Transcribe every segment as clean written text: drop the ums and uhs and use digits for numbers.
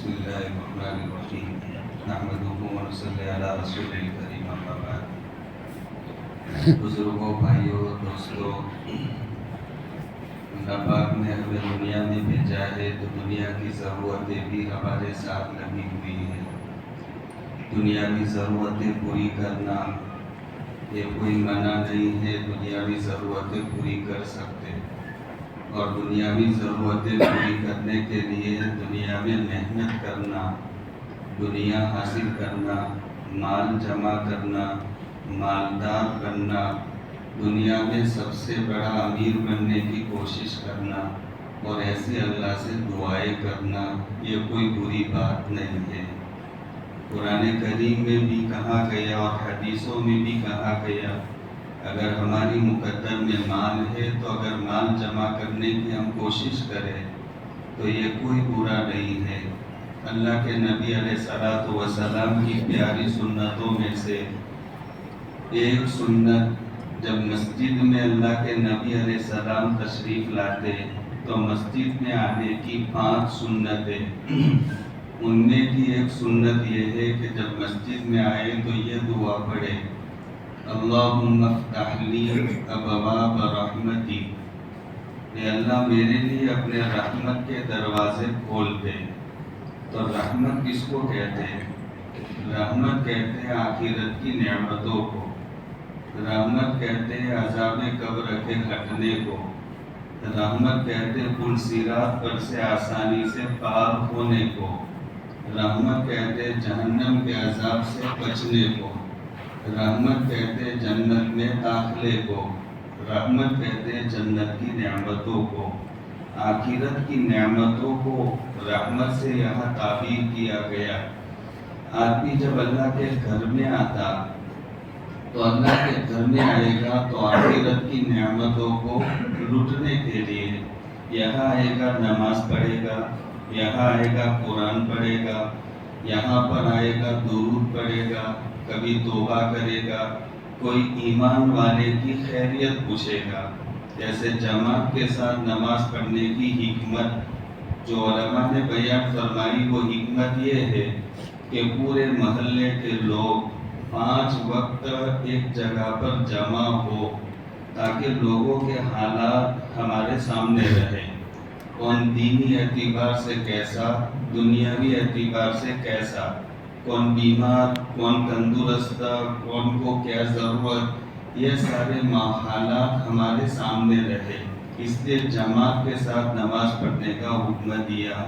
بسم اللہ الرحمن الرحیم نحمدہ ونصلی علی رسول الکریم اما بعد۔ بزرگوں، بھائیوں، دوستوں، اللہ پاک نے ہمیں دنیا میں بھیجا ہے تو دنیا کی ضرورتیں بھی ہمارے ساتھ لگی ہوئی ہیں۔ دنیاوی ضرورتیں پوری کرنا یہ کوئی منع نہیں ہے، دنیاوی ضرورتیں پوری کر سکتے، اور دنیاوی ضرورتیں پوری کرنے کے لیے دنیا میں محنت کرنا، دنیا حاصل کرنا، مال جمع کرنا، مالدار بننا، دنیا میں سب سے بڑا امیر بننے کی کوشش کرنا اور ایسے اللہ سے دعائیں کرنا یہ کوئی بری بات نہیں ہے۔ قرآن کریم میں بھی کہا گیا اور حدیثوں میں بھی کہا گیا، اگر ہماری مقدر میں مال ہے تو اگر مال جمع کرنے کی ہم کوشش کریں تو یہ کوئی برا نہیں ہے۔ اللہ کے نبی علیہ السلام کی پیاری سنتوں میں سے ایک سنت، جب مسجد میں اللہ کے نبی علیہ السلام تشریف لاتے تو مسجد میں آنے کی 5 سنتیں، ان میں کی ایک سنت یہ ہے کہ جب مسجد میں آئے تو یہ دعا پڑھے، اللہم افتح لی ابواب رحمتی، اے اللہ میرے لیے اپنے رحمت کے دروازے کھول دے۔ تو رحمت کس کو کہتے ہیں؟ رحمت کہتے ہیں آخرت کی نعمتوں کو، رحمت کہتے ہیں عذاب قبر کے ہٹنے کو، رحمت کہتے ہیں پل صراط پر سے آسانی سے پار ہونے کو، رحمت کہتے ہیں جہنم کے عذاب سے بچنے کو، رحمت کہتے ہیں جنت میں داخلے کو، رحمت کہتے ہیں جنت کی نعمتوں کو، آخرت کی نعمتوں کو رحمت سے یہاں تعبیر کیا گیا۔ آدمی جب اللہ کے گھر میں آتا تو اللہ کے گھر میں آئے گا تو آخرت کی نعمتوں کو لوٹنے کے لیے یہاں آئے گا، نماز پڑھے گا، یہاں آئے گا قرآن پڑھے گا، یہاں پر آئے گا درود پڑھے گا، کبھی توبہ کرے گا، کوئی ایمان والے کی خیریت پوچھے گا۔ جیسے جماعت کے ساتھ نماز پڑھنے کی حکمت جو علماء نے بیان فرمائی، وہ حکمت یہ ہے کہ پورے محلے کے لوگ 5 وقت ایک جگہ پر جمع ہو تاکہ لوگوں کے حالات ہمارے سامنے رہیں، کون دینی اعتبار سے کیسا، دنیاوی اعتبار سے کیسا، کون بیمار، کون تندرست، کون کو کیا ضرورت، یہ سارے حالات ہمارے سامنے رہے، اس لیے جماعت کے ساتھ نماز پڑھنے کا حکم دیا،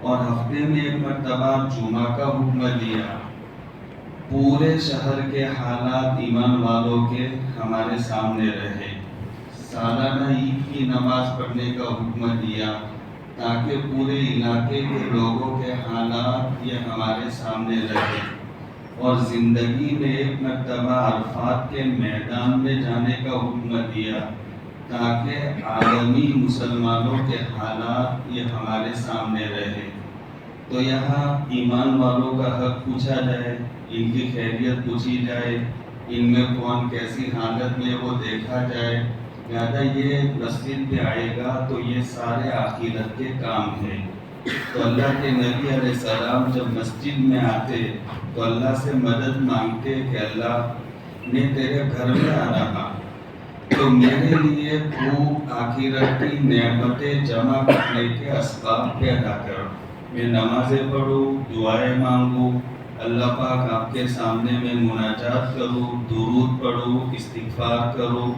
اور ہفتے میں 1 مرتبہ جمعہ کا حکم دیا۔ پورے شہر کے حالات ایمان والوں کے ہمارے سامنے رہے۔ سالانہ عید کی نماز پڑھنے کا حکم دیا تاکہ پورے علاقے کے لوگوں کے حالات یہ ہمارے سامنے رہے، اور زندگی میں 1 مرتبہ عرفات کے میدان میں جانے کا حکم دیا تاکہ عالمی مسلمانوں کے حالات یہ ہمارے سامنے رہے۔ تو یہاں ایمان والوں کا حق پوچھا جائے، ان کی خیریت پوچھی جائے، ان میں کون کیسی حالت میں وہ دیکھا جائے، لہذا یہ مسجد پہ آئے گا تو یہ سارے آخرت کے کام ہیں۔ تو اللہ کے نبی علیہ السلام جب مسجد میں آتے تو اللہ سے مدد مانگتے کہ اللہ میں تیرے گھر میں آ رہا تو میرے لیے تو آخرت کی نعمتیں جمع کرنے کے اسباب پیدا کر، میں نمازیں پڑھوں، دعائیں مانگوں، اللہ پاک آپ کے سامنے میں مناجات کروں، درود پڑھوں، استغفار کروں،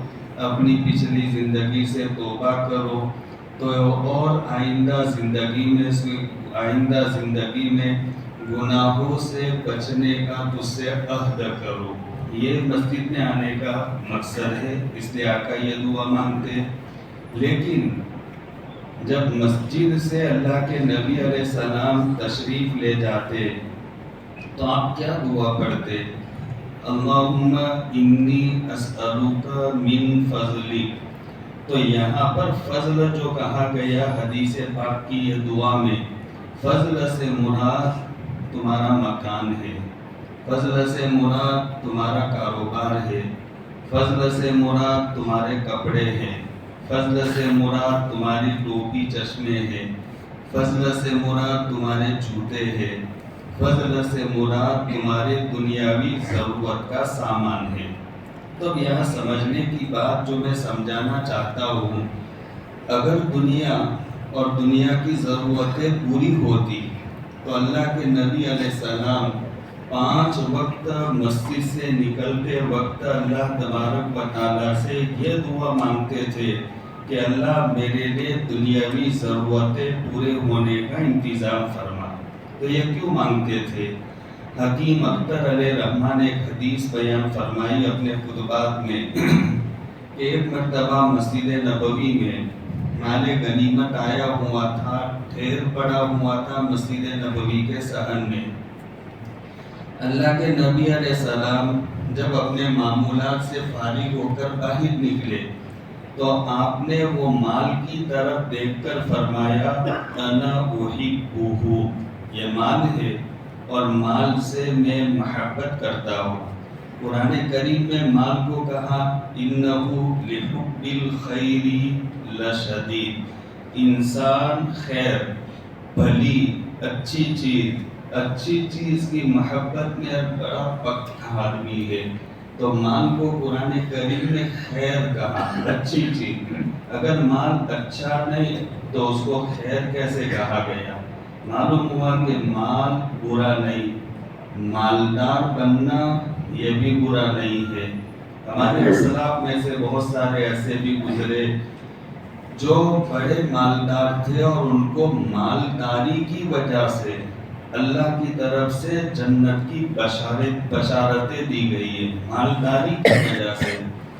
اپنی پچھلی زندگی سے توبہ کرو، تو اور آئندہ زندگی میں گناہوں سے بچنے کا تجھ سے عہد کرو۔ یہ مسجد میں آنے کا مقصد ہے، اس لیے آقا یہ دعا مانگتے۔ لیکن جب مسجد سے اللہ کے نبی علیہ السلام تشریف لے جاتے تو آپ کیا دعا پڑھتے؟ اللہم انی اسألک من فضلک۔ تو یہاں پر فضل جو کہا گیا حدیث پاک کی یہ دعا میں، فضل سے مراد تمہارا مکان ہے، فضل سے مراد تمہارا کاروبار ہے، فضل سے مراد تمہارے کپڑے ہیں، فضل سے مراد تمہاری ٹوپی چشمے ہیں، فضل سے مراد تمہارے جوتے ہیں، فضل سے مراد تمہارے دنیاوی ضرورت کا سامان ہے۔ تو یہاں سمجھنے کی بات جو میں سمجھانا چاہتا ہوں، اگر دنیا اور دنیا کی ضرورتیں پوری ہوتی تو اللہ کے نبی علیہ السلام 5 وقت مسجد سے نکلتے وقت اللہ تبارک و تعالیٰ سے یہ دعا مانگتے تھے کہ اللہ میرے لیے دنیاوی ضرورتیں پورے ہونے کا انتظام فرما۔ تو یہ کیوں مانگتے تھے؟ حکیم اختر علیہ رحمٰن نے ایک حدیث بیان فرمائی اپنے خطبات میں کہ ایک مرتبہ مسجد نبوی میں مال غنیمت آیا ہوا تھا، ڈھیر پڑا ہوا تھا مسجد نبوی کے صحن میں۔ اللہ کے نبی علیہ السلام جب اپنے معمولات سے فارغ ہو کر باہر نکلے تو آپ نے وہ مال کی طرف دیکھ کر فرمایا انا احبہ، یہ مال ہے اور مال سے میں محبت کرتا ہوں۔ قرآن کریم میں مال کو کہا انہ لحب الخیر لشدید، انسان خیر، بھلی، اچھی چیز کی محبت میں بڑا پختہ آدمی ہے۔ تو مال کو قرآن کریم نے خیر کہا، اچھی چیز۔ اگر مال اچھا نہیں تو اس کو خیر کیسے کہا گیا؟ معلوم ہوا کہ مال برا نہیں، مالدار بننا یہ بھی برا نہیں ہے۔ ہمارے اسلاف میں سے بہت سارے ایسے بھی گزرے جو بڑے مالدار تھے اور ان کو مالداری کی وجہ سے اللہ کی طرف سے جنت کی بشارتیں دی گئی ہیں، مالداری کی وجہ سے۔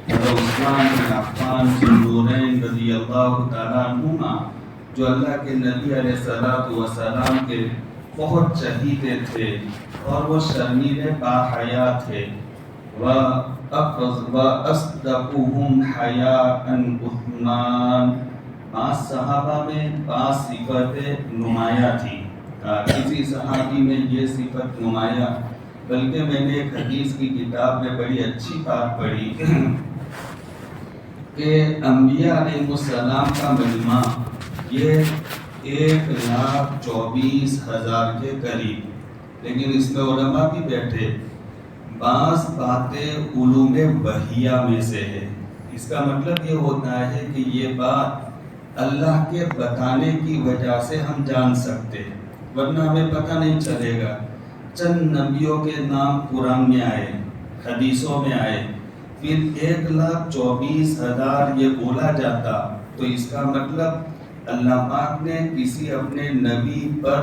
حضرت عثمان بن عفان ذوالنورین رضی اللہ تعالیٰ عنہما جو اللہ کے نبی علیہ السلام کے بہت چہیتے تھے اور وہ شرمیلے باحیا تھے، وَأَصْدَقُهُمْ حَيَاءً عثمان، بعض صحابہ میں بعض صفتیں نمایاں تھی، کسی صحابی میں یہ صفت نمایاں، بلکہ میں نے ایک حدیث کی کتاب میں بڑی اچھی بات پڑھی کہ انبیاء علیہ السلام کا مجمع یہ 1,24,000 کے قریب، لیکن اس میں علماء بھی بیٹھے، بعض باتیں علوم وحیہ میں سے ہے۔ اس کا مطلب یہ ہوتا ہے کہ یہ بات اللہ کے بتانے کی وجہ سے ہم جان سکتے، ورنہ ہمیں پتہ نہیں چلے گا۔ چند نبیوں کے نام قرآن میں آئے، حدیثوں میں آئے، پھر 1,24,000 یہ بولا جاتا تو اس کا مطلب اللہ پاک نے کسی اپنے نبی پر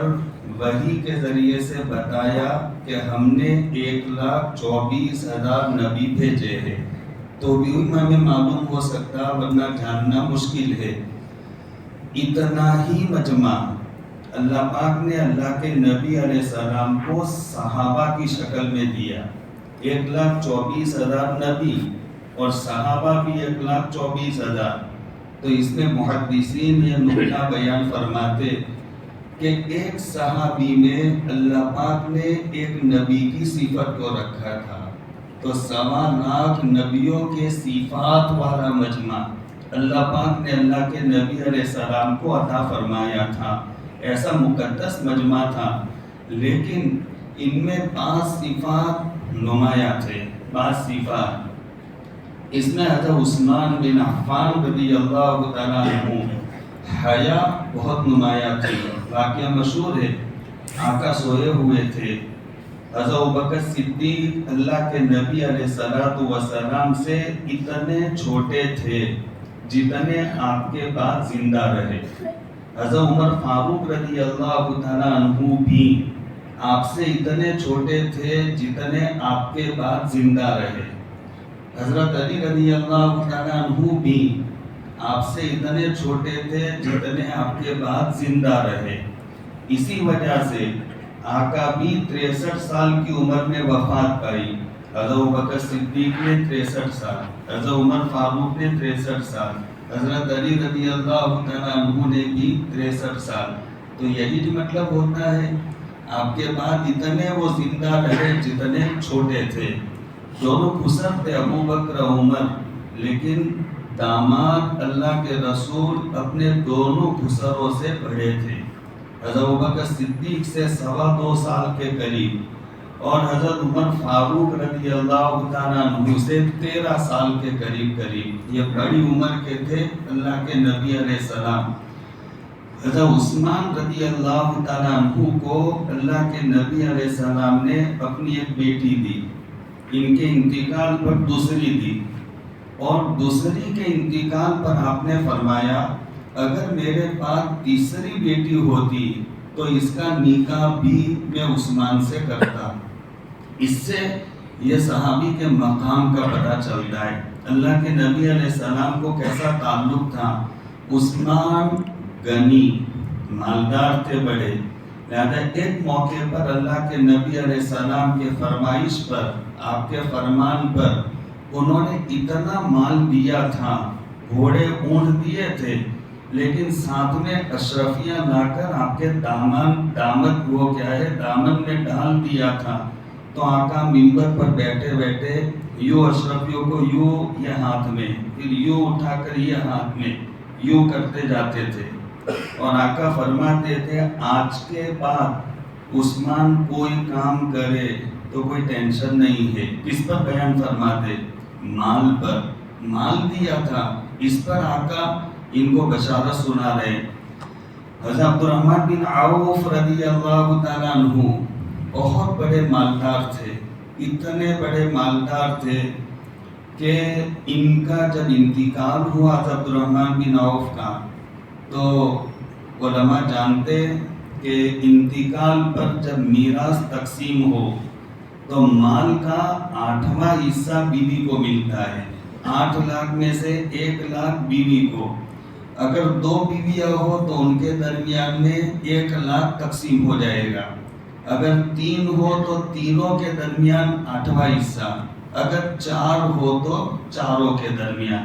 وحی کے ذریعے سے بتایا کہ ہم نے 1,24,000 نبی بھیجے ہیں، تو بھی ہمیں معلوم ہو سکتا ورنہ جاننا مشکل ہے۔ اتنا ہی مجمع اللہ پاک نے اللہ کے نبی علیہ السلام کو صحابہ کی شکل میں دیا، 1,24,000 نبی اور صحابہ بھی 1,24,000۔ تو اس میں محدثین یہ نکتہ بیان فرماتے کہ ایک صحابی میں اللہ پاک نے ایک نبی کی صفت کو رکھا تھا، تو 1,25,000 نبیوں کے صفات والا مجمع اللہ پاک نے اللہ کے نبی علیہ السلام کو عطا فرمایا تھا، ایسا مقدس مجمع تھا، لیکن ان میں بعض صفات نمایاں تھے، بعض صفات۔ اس میں حضرت عثمان بن عفان رضی اللہ تعالیٰ عنہ حیا بہت نمایاں تھی، واقعہ مشہور ہے، آقا سوئے ہوئے تھے، حضرت ابوبکر صدیق اللہ کے نبی علیہ السلام سے اتنے چھوٹے تھے جتنے آپ کے بعد زندہ رہے۔ حضرت عمر فاروق رضی اللہ تعالیٰ عنہ بھی آپ سے اتنے چھوٹے تھے جتنے آپ کے بعد زندہ رہے۔ حضرت علی رضی اللہ تعالیٰ عنہ بھی آپ سے اتنے چھوٹے تھے جتنے آپ کے بعد زندہ رہے۔ اسی وجہ سے آقا بھی 63 سال کی عمر میں وفات پائی، حضرت ابوبکر صدیق نے 63 سال، حضرت عمر فاروق نے 63 سال، حضرت علی رضی اللہ تعالیٰ عنہ نے بھی 63 سال۔ تو یہی مطلب ہوتا ہے آپ کے بعد اتنے وہ زندہ رہے جتنے چھوٹے تھے۔ دونوں خسر تھے ابو بکر عمر، لیکن داماد اللہ کے رسول اپنے دونوں خسروں سے بڑے تھے۔ حضرت ابوبکر صدیق سے 2.25 سال کے قریب، اور حضرت عمر فاروق رضی اللہ تعالیٰ عنہ سے 13 سال کے قریب یہ بڑی عمر کے تھے اللہ کے نبی علیہ السلام۔ حضرت عثمان رضی اللہ تعالیٰ عنہ کو اللہ کے نبی علیہ السلام نے اپنی ایک بیٹی دی، ان کے انتقال پر دوسری دی، اور دوسری کے انتقال پر آپ نے فرمایا اگر میرے پاس تیسری بیٹی ہوتی تو اس کا نکاح بھی میں عثمان سے کرتا۔ اس سے یہ صحابی کے مقام کا پتہ چلتا ہے، اللہ کے نبی علیہ السلام کو کیسا تعلق تھا۔ عثمان غنی مالدار تھے بڑے، لہذا ایک موقع پر اللہ کے نبی علیہ السلام کے فرمائش پر، آپ کے فرمان پر انہوں نے اتنا مال دیا تھا، گھوڑے اونٹ دیے تھے، لیکن ساتھ میں اشرفیاں لا کر آپ کے دامن میں ڈال دیا تھا۔ تو آقا منبر پر بیٹھے بیٹھے یوں اشرفیوں کو یوں یہ ہاتھ میں، پھر یوں اٹھا کر یہ ہاتھ میں، یوں کرتے جاتے تھے، اور آقا فرماتے تھے آج کے بعد عثمان کوئی کام کرے تو کوئی ٹینشن نہیں ہے۔ کس پر بیان فرماتے؟ مال پر، مال دیا تھا، اس پر آقا ان کو بشارت سنا رہے۔ حضرت عبدالرحمن بن عوف رضی اللہ تعالیٰ عنہ بہت بڑے مالدار تھے، اتنے بڑے مالدار تھے کہ ان کا جب انتقال ہوا حضرت عبدالرحمن بن عوف کا، تو علماء جانتے کہ انتقال پر جب میراث تقسیم ہو تو مال کا 8واں حصہ بیوی کو ملتا ہے۔ 8 لاکھ میں سے 1 لاکھ بیوی کو، اگر 2 بیویاں ہو تو ان کے درمیان میں 1 لاکھ تقسیم ہو جائے گا، اگر 3 ہو تو تینوں کے درمیان 8واں حصہ، اگر 4 ہو تو چاروں کے درمیان،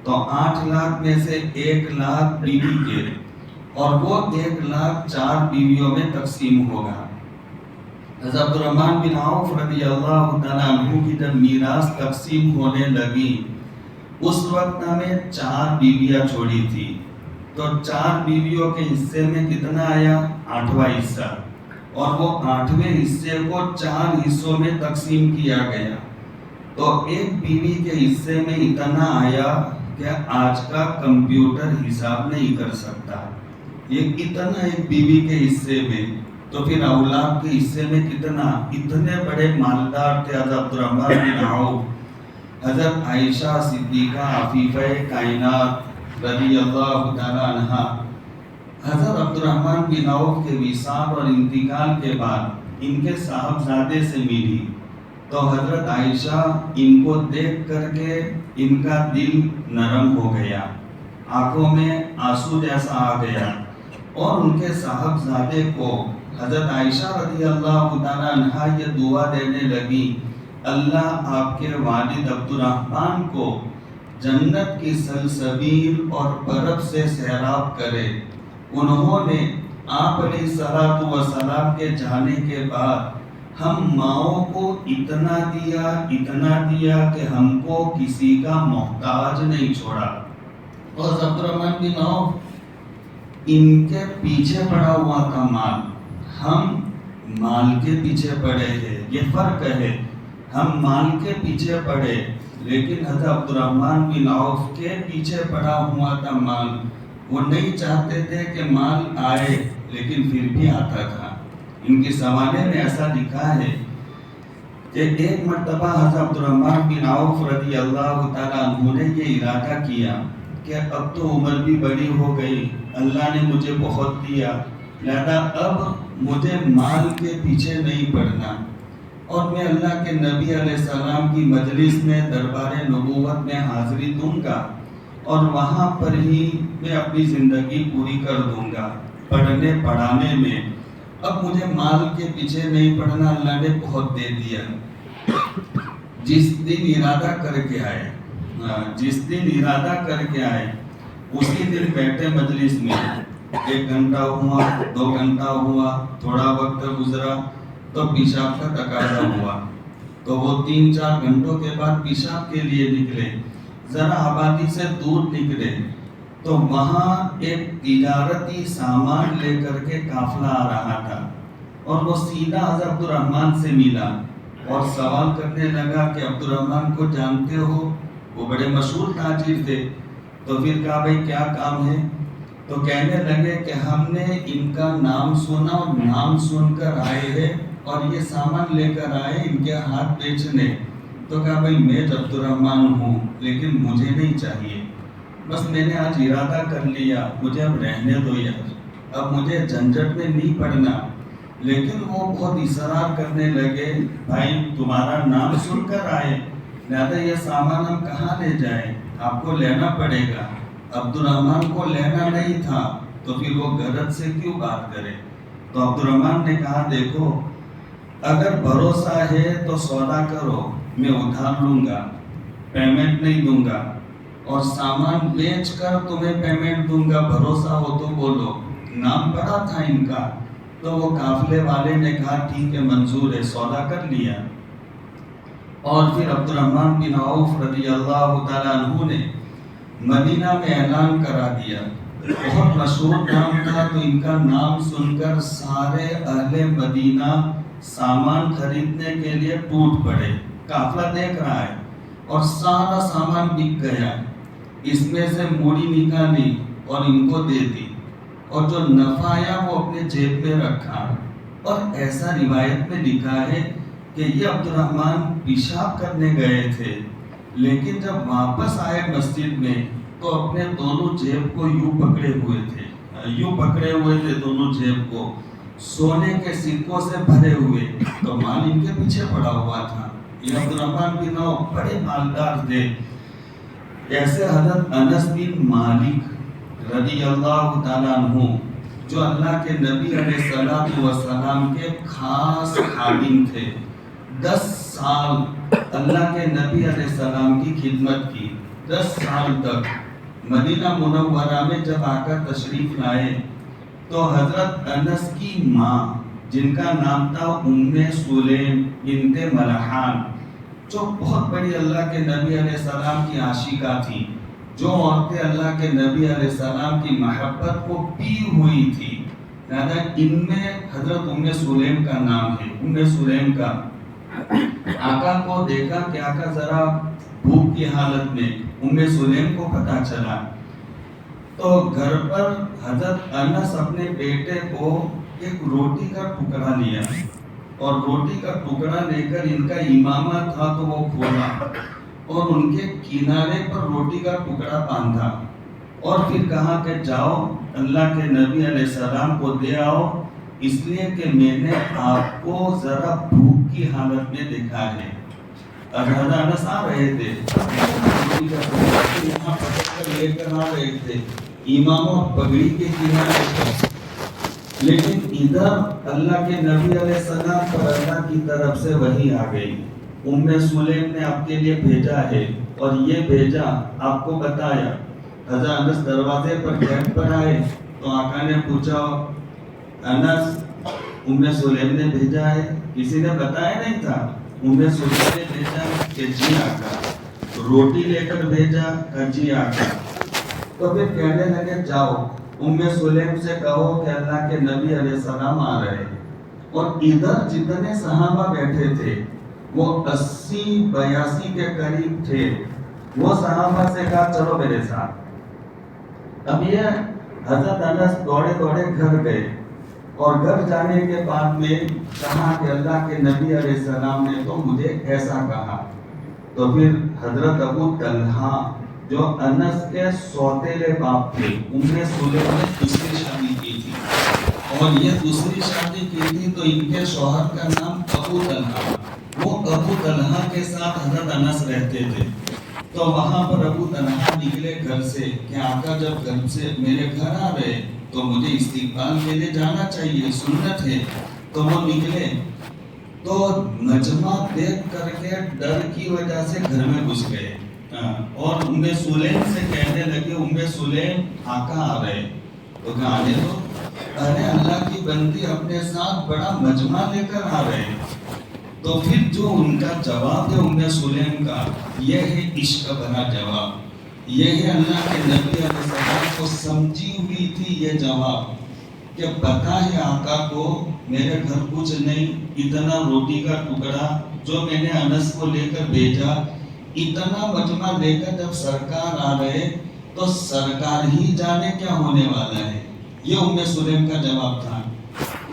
تو 8 لاکھ میں سے 1 لاکھ بیوی کے، اور وہ 1 لاکھ 4 بیویوں میں تقسیم ہوگا۔ حضرت عبدالرحمن بن عوف رضی اللہ تعالیٰ عنہ کی جب میراث تقسیم ہونے لگی، اس وقت ہمیں 4 بیویاں چھوڑی تھی، تو 4 بیویوں کے حصے میں کتنا آیا؟ 8واں حصہ، اور وہ 8ویں حصے کو 4 حصوں میں تقسیم کیا گیا، تو ایک بیوی کے حصے میں اتنا آیا کہ آج کا کمپیوٹر حساب نہیں کر سکتا، یہ اتنا ایک بیوی کے حصے میں، تو پھر اولاد کے حصے میں کتنا؟ اتنے بڑے مالدار تھے حضرت عبدالرحمن بن عوف۔ حضرت عائشہ صدیقہ عفیفہ کائنات رضی اللہ تعالیٰ عنہا حضرت عبدالرحمن بن عوف کے وصال اور انتقال کے بعد ان کے صاحبزادے سے ملی، تو حضرت عائشہ ان کو دیکھ کر کے ان کا دل نرم ہو گیا، آنکھوں میں آنسو جیسا آ گیا، اور ان کے صاحبزادے کو حضرت عائشہ رضی اللہ تعالیٰ عنہا یہ دعا دینے لگی، اللہ آپ کے والد عبدالرحمن کو جنت کی سلسبیل اور برف سے سیراب کرے۔ انہوں نے آپ علیہ الصلوۃ والسلام کے جانے کے بعد ہم ماؤں کو اتنا دیا کہ ہم کو کسی کا محتاج نہیں چھوڑا۔ اور عبدالرحمن بن عوف ان کے پیچھے پڑا ہوا تھا مال، ہم مال کے پیچھے پڑے ہیں، یہ فرق ہے، ہم مال کے پیچھے پڑے، لیکن حضرت عبدالرحمن بن عوف کے پیچھے پڑا ہوا تھا مال، وہ نہیں چاہتے تھے کہ مال آئے، لیکن پھر بھی آتا تھا۔ ان کی سوالے میں ایسا لکھا ہے کہ ایک مرتبہ حضرت عبدالرحمن بن عوف رضی اللہ تعالیٰ عنہ نے یہ ارادہ کیا کہ اب تو عمر بھی بڑی ہو گئی، اللہ نے مجھے بہت دیا، لہذا اب مجھے مال کے پیچھے نہیں پڑنا، اور میں اللہ کے نبی علیہ السلام کی مجلس میں دربار نبوت میں حاضری دوں گا، اور وہاں پر ہی میں اپنی زندگی پوری کر دوں گا پڑھنے پڑھانے میں، اب مجھے مال کے پیچھے نہیں پڑنا، اللہ نے بہت دے دیا۔ جس دن ارادہ کر کے آئے اسی دن بیٹھے مجلس میں، 1 گھنٹہ ہوا، 2 گھنٹہ ہوا، تھوڑا وقت گزرا تو پیشاب کا تقاضا ہوا، تو وہ 3-4 گھنٹوں کے بعد پیشاب کے لیے نکلے، ذرا آبادی سے دور نکلے، تو وہاں ایک تجارتی سامان لے کر کے قافلہ آ رہا تھا اور وہ سیدھا حضرت عبد الرحمن سے ملا اور سوال کرنے لگا کہ عبد الرحمن کو جانتے ہو؟ وہ بڑے مشہور تاجر تھے. تو پھر کہا بھائی کیا کام ہے؟ تو کہنے لگے کہ ہم نے ان کا نام سنا اور نام سن کر آئے ہیں اور یہ سامان لے کر آئے ان کے ہاتھ بیچنے. تو کہا بھائی میں عبد الرحمن ہوں لیکن مجھے نہیں چاہیے، بس میں نے آج ارادہ کر لیا، مجھے اب رہنے دو یار، اب مجھے جھنجٹ میں نہیں پڑنا. لیکن وہ بہت اصرار کرنے لگے، بھائی تمہارا نام سن کر آئے لہذا یہ سامان ہم کہاں لے جائیں، آپ کو لینا پڑے گا. عبد الرحمن کو لینا نہیں تھا تو پھر وہ غرض سے کیوں بات کرے. تو عبد الرحمن نے کہا دیکھو اگر بھروسہ ہے تو سودا کرو، میں ادھار لوں گا، پیمنٹ نہیں دوں گا، اور سامان بیچ کر تمہیں پیمنٹ دوں گا، بھروسہ ہو تو بولو. نام پڑا تھا ان کا. تو وہ قافلے والے نے کہا ٹھیک ہے منظور ہے، سودا کر لیا. اور پھر عبد الرحمن بن عوف رضی اللہ تعالیٰ عنہ نے مدینہ میں اعلان کرا دیا. بہت مشہور نام تھا تو ان کا نام سن کر سارے اہل مدینہ سامان خریدنے کے لیے ٹوٹ پڑے. قافلہ دیکھ رہا ہے اور سارا سامان بک گیا. اس میں سے موڑی نکالی اور ان کو دے دی اور جو نفع آیا وہ اپنے جیب میں رکھا. اور ایسا روایت میں لکھا ہے کہ یہ عبد الرحمن پیشاب کرنے گئے تھے لیکن جب واپس آئے مسجد میں تو اپنے دونوں جیب کو یوں پکڑے ہوئے تھے دونوں جیب کو سونے کے سکوں سے بھرے ہوئے. تو مال ان کے پیچھے پڑا ہوا تھا. یہ عبد الرحمن بن عوف بڑے مالدار تھے. ایسے حضرت انس بن مالک رضی اللہ تعالیٰ عنہ جو اللہ کے نبی علیہ السلام کے خاص خادم تھے، 10 سال اللہ کے نبی علیہ السلام کی خدمت کی. 10 سال تک مدینہ منورہ میں جب آ کر تشریف لائے تو حضرت انس کی ماں جن کا نام تھا ام سلیم بنت ملحان، جو بہت بڑی اللہ کے نبی علیہ السلام کی عاشقہ تھی، جو عورتیں اللہ کے نبی علیہ السلام کی محبت کو پی ہوئی تھی، لہذا ان میں حضرت ام سلیم کا نام ہے. ام سلیم کا آقا کو دیکھا کہ آقا ذرا بھوک کی حالت میں، ام سلیم کو پتہ چلا تو گھر پر حضرت انس اپنے بیٹے کو ایک روٹی کا ٹکڑا لیا اور روٹی کا ٹکڑا لے کر ان کا امامہ تھا تو وہ کھولا اور ان کے کنارے پر روٹی کا ٹکڑا باندھا اور پھر کہا کہ جاؤ اللہ کے نبی علیہ السلام کو دے آؤ، اس لیے کہ میں نے آپ کو ذرا بھوک کی حالت میں دیکھا ہے. حضرت انس آ رہے تھے، یہاں پکڑ کر لے کر آ رہے تھے امام اور پگڑی کے کنارے پر، لیکن ادھر اللہ کے نبی علیہ السلام پر اللہ کی طرف سے وحی آ گئی. ام سلیم نے آپ کے لیے بھیجا ہے اور یہ بھیجا آپ کو بتایا. حضرت انس دروازے پر گیٹ پر آئے تو آقا نے پوچھا انس ام سلیم نے بھیجا ہے؟ کسی نے بتایا نہیں تھا. ام سلیم نے بھیجا کہ جی آقا. روٹی لے کر بھیجا کہ جی آقا. تو پھر کہنے لگے جاؤ ام سلیم سے کہو کہ اللہ کے نبی علیہ السلام آ رہے. اور ادھر جتنے صحابہ بیٹھے تھے وہ 80-82 کے قریب تھے. وہ صحابہ سے کہا چلو میرے ساتھ. اب یہ حضرت انس دوڑے دوڑے گھر گئے اور گھر جانے کے بعد میں کہا کہ اللہ کے نبی علیہ السلام نے تو مجھے ایسا کہا. تو پھر حضرت ابو طلحہ جو انس کے سوتیلے باپ تھے، ام سلیم نے دوسری شادی کی تھی اور یہ دوسری شادی کی تھی تو ان کے شوہر کا نام ابو طلحہ. وہ ابو طلحہ کے ساتھ حضرت انس رہتے تھے. تو وہاں پر ابو طلحہ نکلے گھر سے کہ آقا جب گھر سے میرے گھر آ رہے تو مجھے استقبال کے لیے جانا چاہیے، سنت ہے. تو وہ نکلے تو مجمع دیکھ کر کے ڈر کی وجہ سے گھر میں گھس گئے اور ام سلیم سے کہنے لگے ام سلیم آقا آ رہے. تو کہا آنے دو. ارے اللہ کی بندی اپنے ساتھ بڑا مجمع لے کر آ رہے. تو پھر جو ان کا جواب ہے ام سلیم کا، یہ ہے عشق بھرا جواب. یہ ہے اللہ کے نبی علیہ السلام کو سمجھی ہوئی تھی یہ جواب کہ پتہ ہے آقا کو میرے گھر کچھ نہیں، اتنا روٹی کا ٹکڑا جو میں نے انس کو لے کر بھیجا، اتنا مجمع لے کر جب سرکار آ رہے تو سرکار ہی جانے کیا ہونے والا ہے۔ یہ ام سلیم کا جواب تھا۔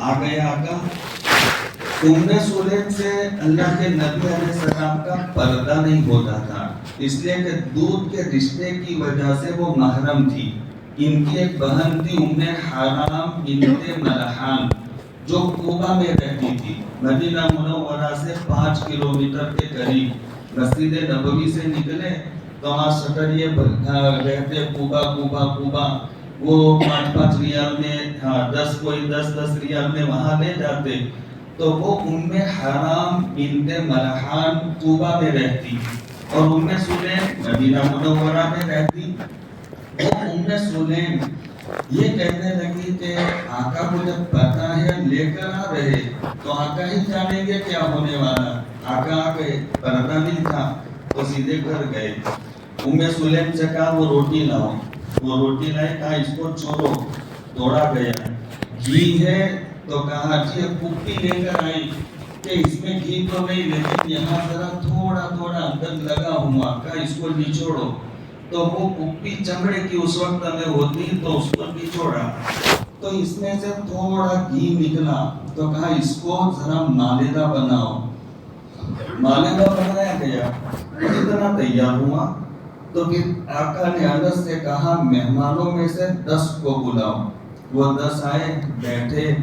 آ گئے آقا۔ ام سلیم سے اللہ کے نبی علیہ السلام کا پردہ نہیں ہوتا تھا، اس لیے کہ دودھ کے رشتے کی وجہ سے وہ محرم تھی۔ ان کی ایک بہن تھی ام حرام بنت ملحان جو کوبہ میں رہتی تھی، مدینہ منورہ سے 5 کلومیٹر کے قریب۔ مسجد نبوی سے نکلے تو وہاں سٹریے رہتے کوبہ، وہ 5 ریال میں 10 ریال میں وہاں لے جاتے، تو وہ ام حرام بنت ملحان کوبہ میں رہتی اور ام سلیم مدینہ منورہ میں رہتی۔ وہ ام سلیم یہ کہنے لگی کہ آقا کو جب پتہ ہے لے کر آ رہے تو آقا ہی جانیں گے کیا ہونے والا۔ آقا آ گئے، پردہ نہیں تھا تو سیدھے گھر گئے۔ ام سلیم سے کہا وہ روٹی لاؤ، وہ روٹی لائے، کہا اس کو چھوڑو، توڑا گیا۔ گھی ہے تو کہا جی کپی لے کر آئی کہ اس میں گھی تو نہیں، لیکن یہاں ذرا تھوڑا اندر لگا ہوا، کہا اس کو نچوڑو، تو وہ کپی چمڑے کی اس وقت میں ہوتی تو اس کو نچوڑا تو اس میں سے تھوڑا گھی نکلا، تو کہا اس کو ذرا مالدہ بناؤ۔ مالدہ بنایا گیا، اتنا تیار ہوا تو پھر آقا نے انس سے کہا مہمانوں میں سے 10 کو بلاؤ۔ وہ 10 آئے، بیٹھے،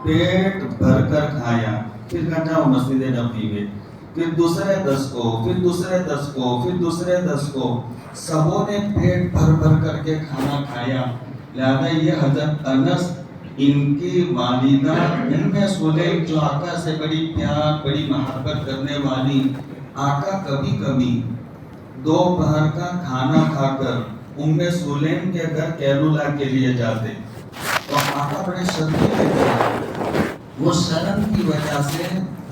پیٹ بھر کر کھایا، پھر کہا جاؤ مسجد نبوی میں، پھر دوسرے 10 کو، پھر دوسرے 10 کو، پھر دوسرے 10 کو، سبوں نے پیٹ بھر کر کے کھانا کھایا۔ لہذا یہ حضرت انس ان کی والدہ ام سلیم جو آقا سے بڑی پیار بڑی محبت کرنے والی، آقا کبھی کبھی دوپہر کا کھانا کھا کر ام سلیم کے گھر کیلولا کے لیے جاتے تو آقا بڑے شرمیلے تھے، وہ شرم کی وجہ سے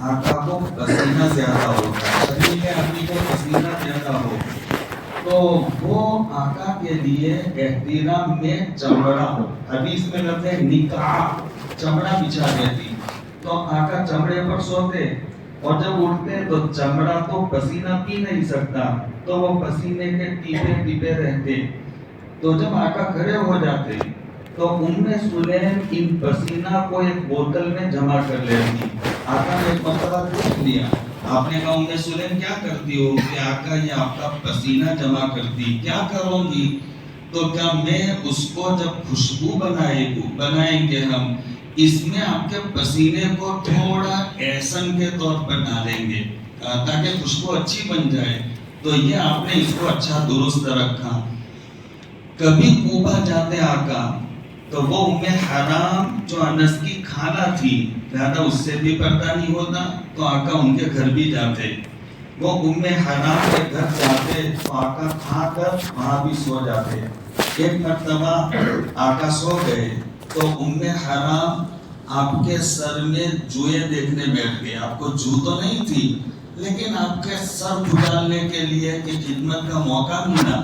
آقا کو پسینہ زیادہ ہوتا، شرمیلے آدمی کو پسینہ زیادہ ہو تو وہ آقا کے لیے احترام میں چمڑا ہو، حدیث میں لفظ ہے نکاح، چمڑا بچھا دیتی تو آقا چمڑے پر سوتے اور جب اٹھتے تو چمڑا تو پسینہ پی نہیں سکتا تو وہ پسینے کے ٹیپے رہتے، تو جب آقا کھڑے ہو جاتے تو ام سلیم ان پسینہ کو ایک بوتل میں جمع کر لیتی۔ آقا نے ایک مرتبہ پوچھ لیا، آپ نے کہا ام سلیم کیا کرتی ہو؟ کہ آقا یہ آپ کا پسینہ جمع کرتی، کیا کروں گی؟ تو کیا میں اس کو جب خوشبو بنائیں گے ہم، اس میں آپ کے پسینے کو تھوڑا ایسن کے طور پر ڈالیں گے تاکہ خوشبو اچھی بن جائے، تو یہ آپ نے اس کو اچھا درست رکھا۔ کبھی کوبہ جاتے آقا تو وہ ام حرام جو انس کی خالہ تھی، لہذا اس سے بھی پردہ نہیں ہوتا تو آقا ان کے گھر بھی جاتے، وہ ام حرام کے گھر جاتے تو آقا کھا کر وہاں بھی سو جاتے۔ ایک مرتبہ آقا سو گئے تو ام حرام آپ کے سر میں جوئیں دیکھنے بیٹھ گئے، آپ کو جو تو نہیں تھی لیکن آپ کے سر کھجالنے کے لیے کہ خدمت کا موقع ملا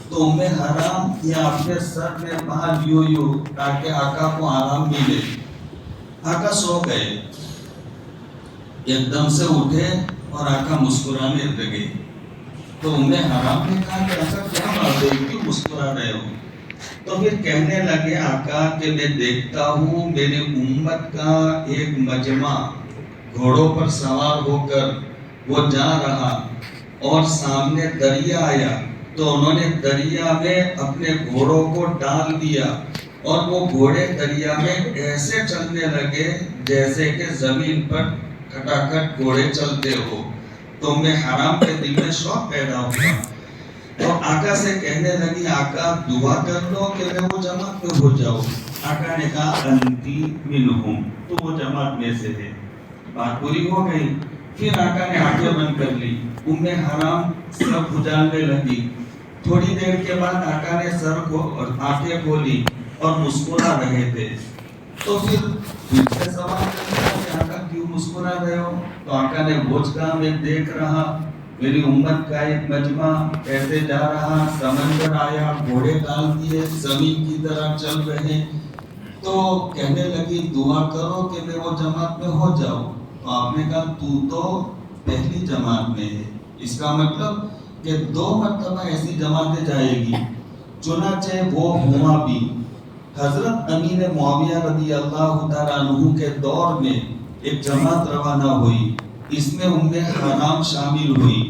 تو ام حرام یہ آپ کے سر میں باہر یوں تاکہ آقا کو آرام ملے۔ آقا سو گئے، ایک دم سے اٹھے اور آقا مسکرانے لگے تو ام حرام نے کہا کہ آقا کیا بات ہے کیوں مسکرا رہے ہو؟ تو پھر کہنے لگے آقا کہ میں دیکھتا ہوں میرے امت کا ایک مجمع گھوڑوں پر سوار ہو کر وہ جا رہا اور سامنے دریا آیا تو انہوں نے دریا میں اپنے گھوڑوں کو ڈال دیا اور وہ گھوڑے دریا میں ایسے چلنے لگے جیسے کہ زمین پر کھٹاکھٹ گھوڑے چلتے ہو۔ تو میں حرام کے دل میں شوق پیدا ہوا تو آقا سے کہنے لگی آقا دعا کر لو کہ میں وہ جماعت میں ہو جاؤں۔ آقا نے کہا انتی منہم، تو وہ جماعت میں سے ہے۔ بات پوری ہو گئی، پھر آقا نے آنکھیں بند کر لی، ام حرام سر کھجالنے لگی، تھوڑی دیر کے بعد آقا نے آنکھیں کھولی اور مسکرا رہے تھے تو پھر سے سوال کرنا کہ آقا کیوں مسکرا رہے ہو؟ تو آقا نے بوجھ کہا میں دیکھ رہا میری امت کا ایک مجمع ایسے جا رہا، سمندر آیا، گھوڑے ڈال دیے، زمین کی طرح چل رہے، تو کہنے لگی دعا کرو کہ میں وہ جماعت میں ہو جاؤں. تو آپ نے کہا تو پہلی جماعت میں ہے. اس کا مطلب کہ 2 مرتبہ ایسی جماعتیں جائے گی. چنانچہ وہ ہوا بھی. حضرت امیر معاویہ رضی اللہ تعالیٰ عنہ کے دور میں ایک جماعت روانہ ہوئی. اس میں حرام شامل ہوئی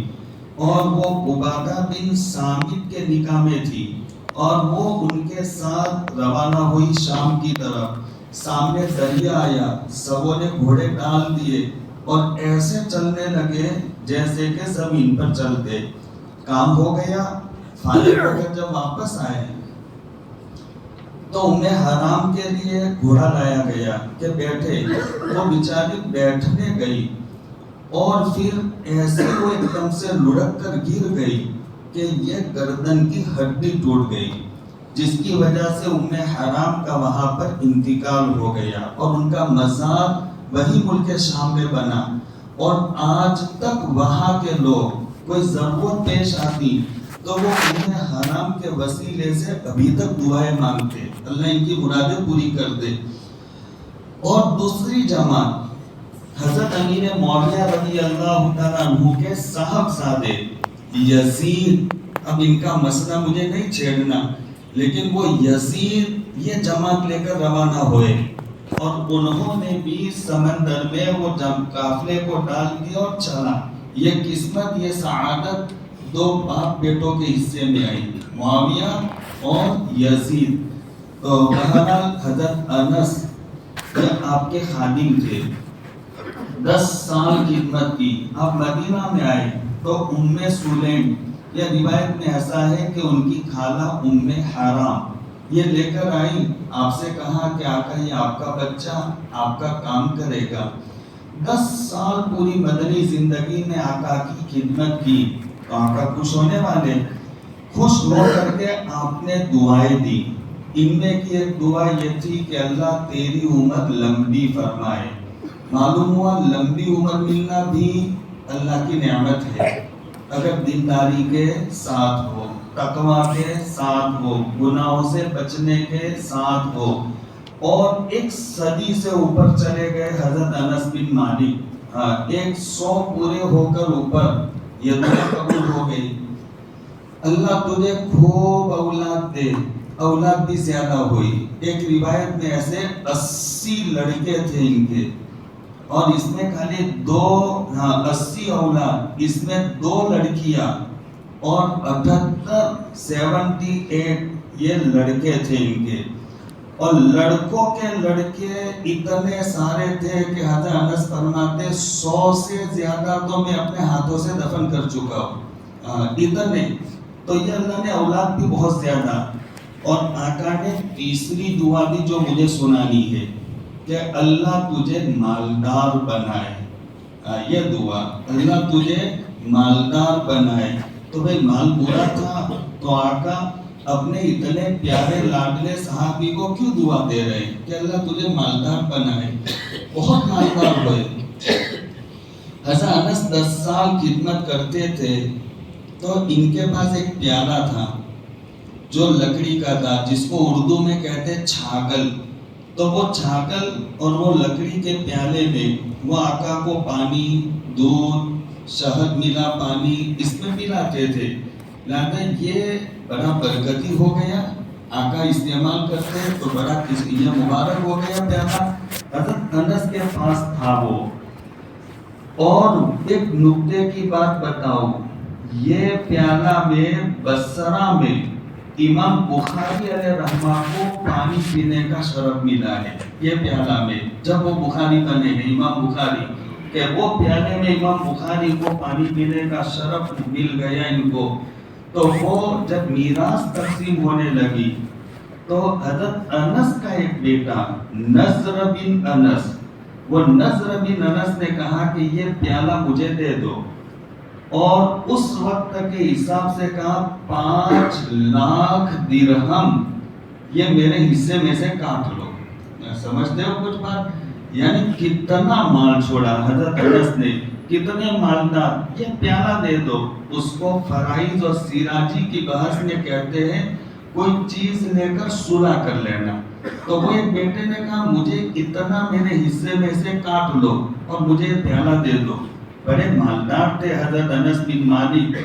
اور وہ عبادہ بن صامت کے نکاح میں تھی اور وہ ان کے ساتھ روانہ ہوئی شام کی طرف. سامنے دریا آیا، سبوں نے گھوڑے ڈال دیے اور ایسے چلنے لگے جیسے کہ زمین پر چلتے. کام ہو گیا. فارغ ہو کر جب واپس آئے تو حرام کے لیے گھوڑا لایا گیا کہ بیٹھے. وہ بیچاری بیٹھنے گئی اور پھر ایسے وہ ایک دم سے لڑک کر گر گئی کہ یہ گردن کی ہڈی ٹوٹ گئی، جس کی وجہ سے حرام کا وہاں پر انتقال ہو گیا اور ان کا مزار وہی ملک شام میں بنا. اور آج تک وہاں کے لوگ کوئی ضرورت پیش آتی تو وہ حرام کے وسیلے سے ابھی تک دعائیں مانگتے، اللہ ان کی مرادیں پوری کر دے. اور دوسری جماعت حضرت امیر معاویہ رضی اللہ تعالیٰ عنہ کے صاحبزادے یزید. اب ان کا مسئلہ مجھے نہیں چھیڑنا، لیکن وہ یزید یہ جماعت لے کر روانہ ہوئے اور انہوں نے بھی سمندر میں وہ قافلے کو ڈال دیا اور چلا. یہ قسمت، یہ سعادت 2 باپ بیٹوں کے حصے میں آئی، معاویہ اور یزید. تو بہرحال حضرت انس یہ آپ کے خادم تھے، 10 سال خدمت کی. آپ مدینہ میں آئے تو سلیم، یہ روایت میں ایسا ہے کہ ان کی خالہ حرام یہ لے کر آئی. آپ سے کہا کہ آقا یہ آپ کا بچہ آپ کا کام کرے گا. 10 سال پوری مدنی زندگی میں آقا کی خدمت کی. تو آقا خوش ہونے والے، خوش ہو کر کے آپ نے دعائیں دی. ان میں کی ایک دعا یہ تھی کہ اللہ تیری عمر لمبی فرمائے. معلوم ہوا لمبی عمر ملنا بھی اللہ کی نعمت ہے اگر دینداری کے ساتھ ہو، تقوی کے ساتھ ہو، گناہوں سے بچنے کے ساتھ ہو. اور 1 صدی سے اوپر چلے گئے حضرت انس بن مالک، 100 پورے ہو کر اوپر یہ دعا قبول ہو گئی. اللہ تجھے خوب اولاد دے. اولاد بھی زیادہ ہوئی. ایک روایت میں ایسے 80 لڑکے تھے ان کے، اور اس میں خالی 80 اولاد، اس میں 2 لڑکیاں اور 78 یہ لڑکے تھے ان کے. اور لڑکوں کے لڑکے اتنے سارے تھے کہ حضرت انس فرماتے 100 سے زیادہ تو میں اپنے ہاتھوں سے دفن کر چکا ہوں. اتنے تو یہ اللہ نے اولاد بھی بہت زیادہ. اور آقا نے تیسری دعا بھی جو مجھے سنانی ہے کہ اللہ تجھے مالدار بنائے. یہ دعا اللہ تجھے مالدار بنائے. تو بھئی مال برا تھا تو آقا اپنے اتنے پیارے لاڈلے صحابی کو کیوں دعا دے رہے کہ اللہ تجھے مالدار بنائے. بہت مالدار ہوئے. حضرت انس 10 سال خدمت کرتے تھے تو ان کے پاس ایک پیالہ تھا جو لکڑی کا تھا، جس کو اردو میں کہتے چھاگل. تو وہ چھاگل اور وہ لکڑی کے پیالے میں وہ آقا کو پانی، دودھ، شہد ملا پانی اس میں پلاتے تھے. لہذا یہ بڑا برکتی ہو گیا. آقا استعمال کرتے تو بڑا یہ مبارک ہو گیا پیالہ. حضرت انس کے پاس تھا وہ. اور ایک نکتے کی بات بتاؤ، یہ پیالہ میں بصرہ میں امام بخاری علیہ رحمہ کو پانی پینے کا شرف ملا ہے. یہ پیالہ میں جب وہ بخاری بنے ہیں امام بخاری، کہ وہ پیالے میں امام بخاری کو پانی پینے کا شرف مل گیا ان کو. تو وہ جب میراث تقسیم ہونے لگی تو حضرت انس کا ایک بیٹا نضر بن انس، وہ نضر بن انس نے کہا کہ یہ پیالہ مجھے دے دو. اور اس وقت کے حساب سے کہا 5 لاکھ درہم یہ میرے حصے میں سے کاٹ لو. سمجھتے ہو کچھ بات؟ یعنی کتنا مال چھوڑا حضرت انس نے. کتنے مالدار، یہ پیالہ دے دو. اس کو فرائض اور سراجی کی بحث میں کہتے ہیں کوئی چیز لے کر صلح کر لینا. تو وہ ایک بیٹے نے کہا مجھے اتنا میرے حصے میں سے کاٹ لو اور مجھے پیالہ دے دو. بڑے مالدار تھے حضرت انس بن مالک.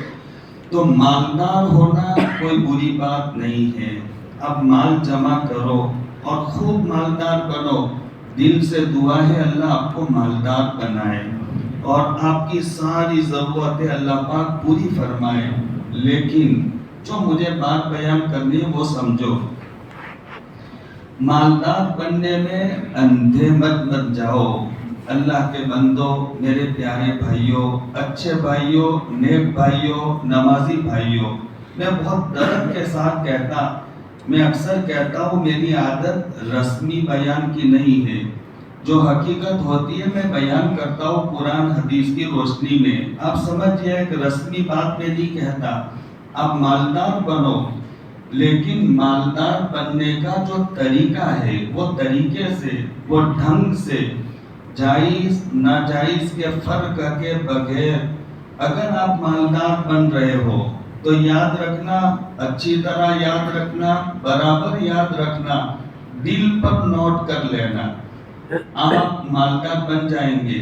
تو مالدار ہونا کوئی بری بات نہیں ہے. اب مال جمع کرو اور خوب مالدار بنو. دل سے دعا ہے اللہ آپ کو مالدار بنائے اور آپ کی ساری ضرورتیں اللہ پاک پوری فرمائے. لیکن جو مجھے بات بیان کرنی ہے وہ سمجھو. مالدار بننے میں اندھے مت جاؤ. اللہ کے بندو، میرے پیارے بھائیوں، اچھے بھائیوں، نیک بھائیوں، نمازی بھائیوں، میں بہت درد کے ساتھ کہتا، میں اکثر کہتا ہوں میری عادت رسمی بیان کی نہیں ہے. جو حقیقت ہوتی ہے میں بیان کرتا ہوں قرآن حدیث کی روشنی میں. آپ سمجھئے ایک رسمی بات میں نہیں کہتا. آپ مالدار بنو، لیکن مالدار بننے کا جو طریقہ ہے وہ طریقے سے، وہ ڈھنگ سے، جائز ناجائز کے فرق کے بغیر اگر آپ مالدار بن رہے ہو تو یاد رکھنا، اچھی طرح یاد رکھنا، برابر یاد رکھنا، دل پر نوٹ کر لینا. آپ مالدار بن جائیں گے،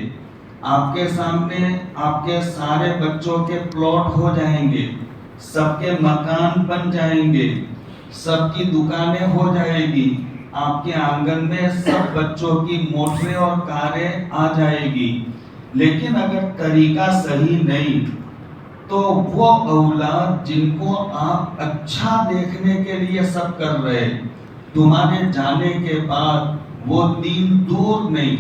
آپ کے سامنے آپ کے سارے بچوں کے پلاٹ ہو جائیں گے، سب کے مکان بن جائیں گے، سب کی دکانیں ہو جائے گی، آپ کے آنگن میں سب بچوں کی موٹریں اور کاریں آ جائے گی. لیکن اگر طریقہ صحیح نہیں تو وہ اولاد جن کو آپ اچھا دیکھنے کے لیے سب کر رہے، تمہارے جانے کے بعد وہ دین دور نہیں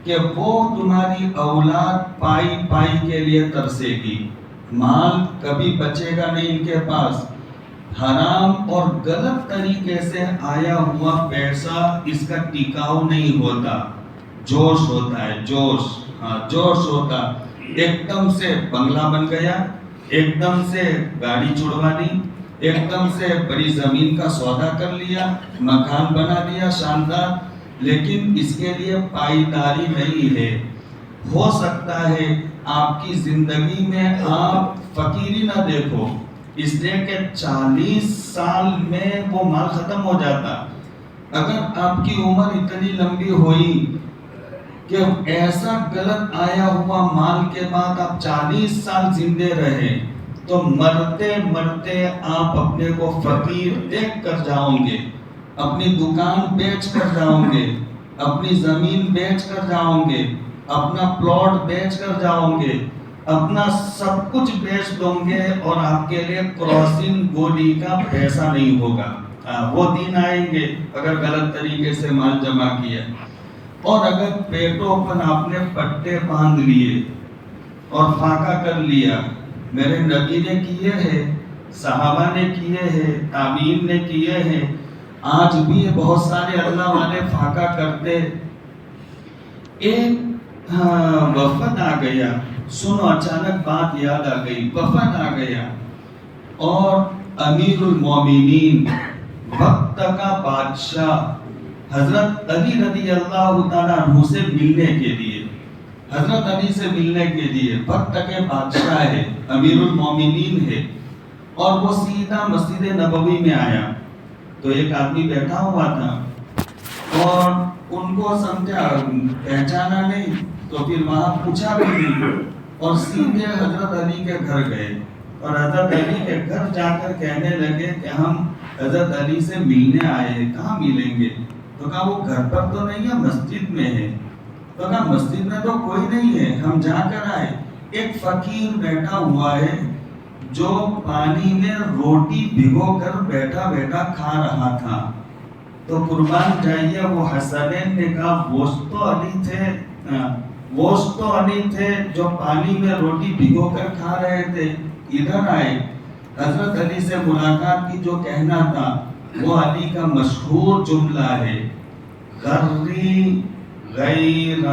کہ وہ تمہاری اولاد پائی کے لیے ترسے گی. مال کبھی بچے گا نہیں ان کے پاس. حرام اور غلط طریقے سے آیا ہوا پیسہ اس کا ٹکاؤ نہیں ہوتا. جوش ہوتا ہے، جوش ہوتا. ایک دم سے بنگلہ بن گیا، ایک دم سے گاڑی چھڑوا لی، ایک دم سے بڑی زمین کا سودا کر لیا، مکان بنا لیا شاندار. لیکن اس کے لیے پائیداری نہیں ہے. ہو سکتا ہے آپ کی زندگی میں آپ فقیری نہ دیکھو، اس لیے کہ 40 سال میں وہ مال ختم ہو جاتا. اگر آپ کی عمر اتنی لمبی ہوئی کہ ایسا غلط آیا ہوا مال کے بعد آپ 40 سال زندے رہے تو مرتے مرتے آپ اپنے کو فقیر دیکھ کر جاؤ گے. اپنی دکان بیچ کر جاؤ گے، اپنی زمین بیچ کر جاؤ گے، اپنا پلاٹ بیچ کر جاؤ گے، اپنا سب کچھ بیچ دو گے اور آپ کے لیے کراسنگ گولی کا پیسہ نہیں ہوگا. وہ دن آئیں گے اگر غلط طریقے سے مال جمع کیا. اور اگر پیٹوں پر آپ نے پٹے باندھ لیے اور فاقہ کر لیا، میرے نبی نے کیے ہیں، صحابہ نے کیے ہیں، تابعین نے کیے ہیں، آج بھی بہت سارے اللہ والے فاقہ کرتے. ایک وفد آ گیا، سنو اچانک بات یاد آ گئی. وفد آ گیا اور امیر المومنین، وقت کا بادشاہ حضرت علی رضی اللہ تعالیٰ عنہ سے ملنے کے لیے، حضرت علی سے ملنے کے لیے، وقت کے بادشاہ ہے، امیر المومنین ہے، اور وہ سیدھا مسجد نبوی میں آیا. تو ایک آدمی بیٹھا ہوا تھا اور ان کو سمجھا، پہچانا نہیں، تو پھر وہاں پوچھا بھی نہیں اور سیدھے حضرت علی کے گھر گئے. اور حضرت علی کے گھر جا کر کہنے لگے کہ ہم حضرت علی سے ملنے آئے ہیں، کہاں ملیں گے؟ تو کہا وہ گھر پر تو نہیں ہے، مسجد میں ہے. تو کہا مسجد میں تو کوئی نہیں ہے، ہم جا کر آئے. ایک فقیر بیٹھا ہوا ہے جو پانی میں روٹی بھگو کر بیٹھا بیٹھا کھا رہا تھا. تو قربان جائیے وہ حسنین نے کہا گوشت تو علی تھے جو پانی میں روٹی بھگو کر کھا رہے تھے. ادھر آئے، حضرت علی سے ملاقات کی. جو کہنا تھا وہ علی کا مشہور جملہ ہے، غری غیر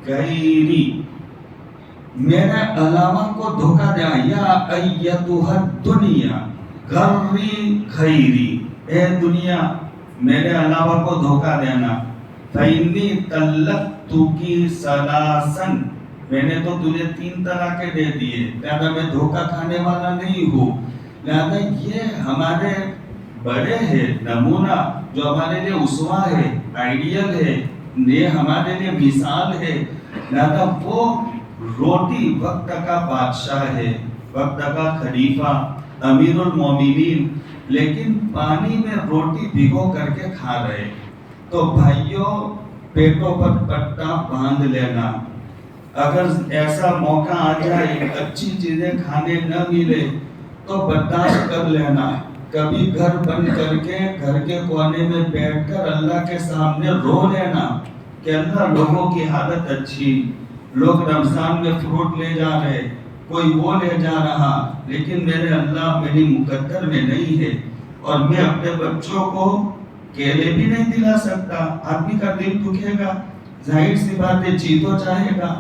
غیری، میرے علاوہ کو دھوکہ دیا، یا ایتها الدنیا غری غیری، اے دنیا میرے علاوہ کو دھوکہ دینا. فإنی طلقتکی ثلاثا، میں نے تو تجھے 3 طلاقیں دے دیے، لہذا میں دھوکہ کھانے والا نہیں ہوں۔ لہذا یہ ہمارے بڑے ہیں، نمونہ جو ہمارے لیے اسوہ ہے، آئیڈیل ہے، یہ ہمارے لیے مثال ہے۔ لہذا وہ روٹی وقت کا بادشاہ ہے، وقت کا خلیفہ، امیر المومنین، لیکن پانی میں روٹی بھگو کر کے کھا رہے۔ تو بھائیوں، پیٹوں پر پٹا باندھ لینا۔ اگر ایسا موقع آ جائے اچھی چیزیں کھانے نہ ملے تو برداشت کر لینا۔ کبھی گھر بند کر کے گھر کے کونے میں بیٹھ کر اللہ کے سامنے رو لینا کہ اللہ لوگوں کی حالت اچھی، لوگ رمضان میں فروٹ لے جا رہے، کوئی وہ لے جا رہا، لیکن میرے اللہ میری مقدر میں نہیں ہے، اور میں اپنے بچوں کو کیلے بھی نہیں دلا سکتا۔ آدمی کا دل دکھے گا، ظاہر سی بات ہے، جی تو چاہے گا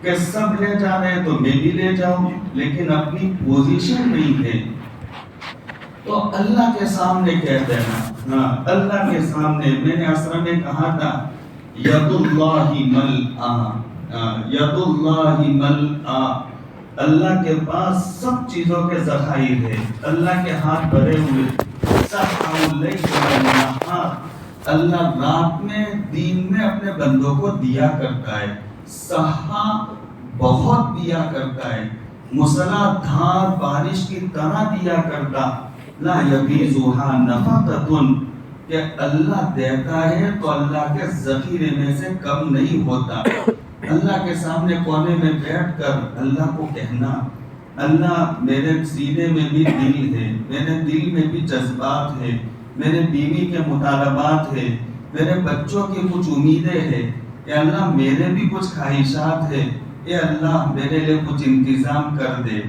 کہ سب لے جا رہے ہیں تو میں بھی لے جاؤں، لیکن اپنی پوزیشن نہیں ہے تو اللہ کے سامنے کہہ دینا۔ ہاں، اللہ کے سامنے، میں نے اثر میں کہا تھا ید اللہ ملآ، ید اللہ ملآ، اللہ کے پاس سب چیزوں کے ذخائر ہے، اللہ کے ہاتھ بھرے ہوئے۔ اللہ رات میں دین میں اپنے بندوں کو دیا کرتا ہے، سہا بہت دیا کرتا ہے، مسلح دھار بارش کی طرح دیا کرتا، لا یغیضھا نفقۃ، کہ اللہ دیتا ہے تو اللہ کے ذخیرے میں سے کم نہیں ہوتا۔ اللہ کے سامنے کونے میں بیٹھ کر اللہ کو کہنا، اللہ میرے سینے میں بھی دل ہے، میرے دل میں بھی جذبات ہے، میرے بیوی کے مطالبات ہے، میرے بچوں کی کچھ امیدیں ہیں، اے اللہ میرے بھی کچھ خواہشات ہیں، اے اللہ میرے لیے کچھ انتظام کر دے۔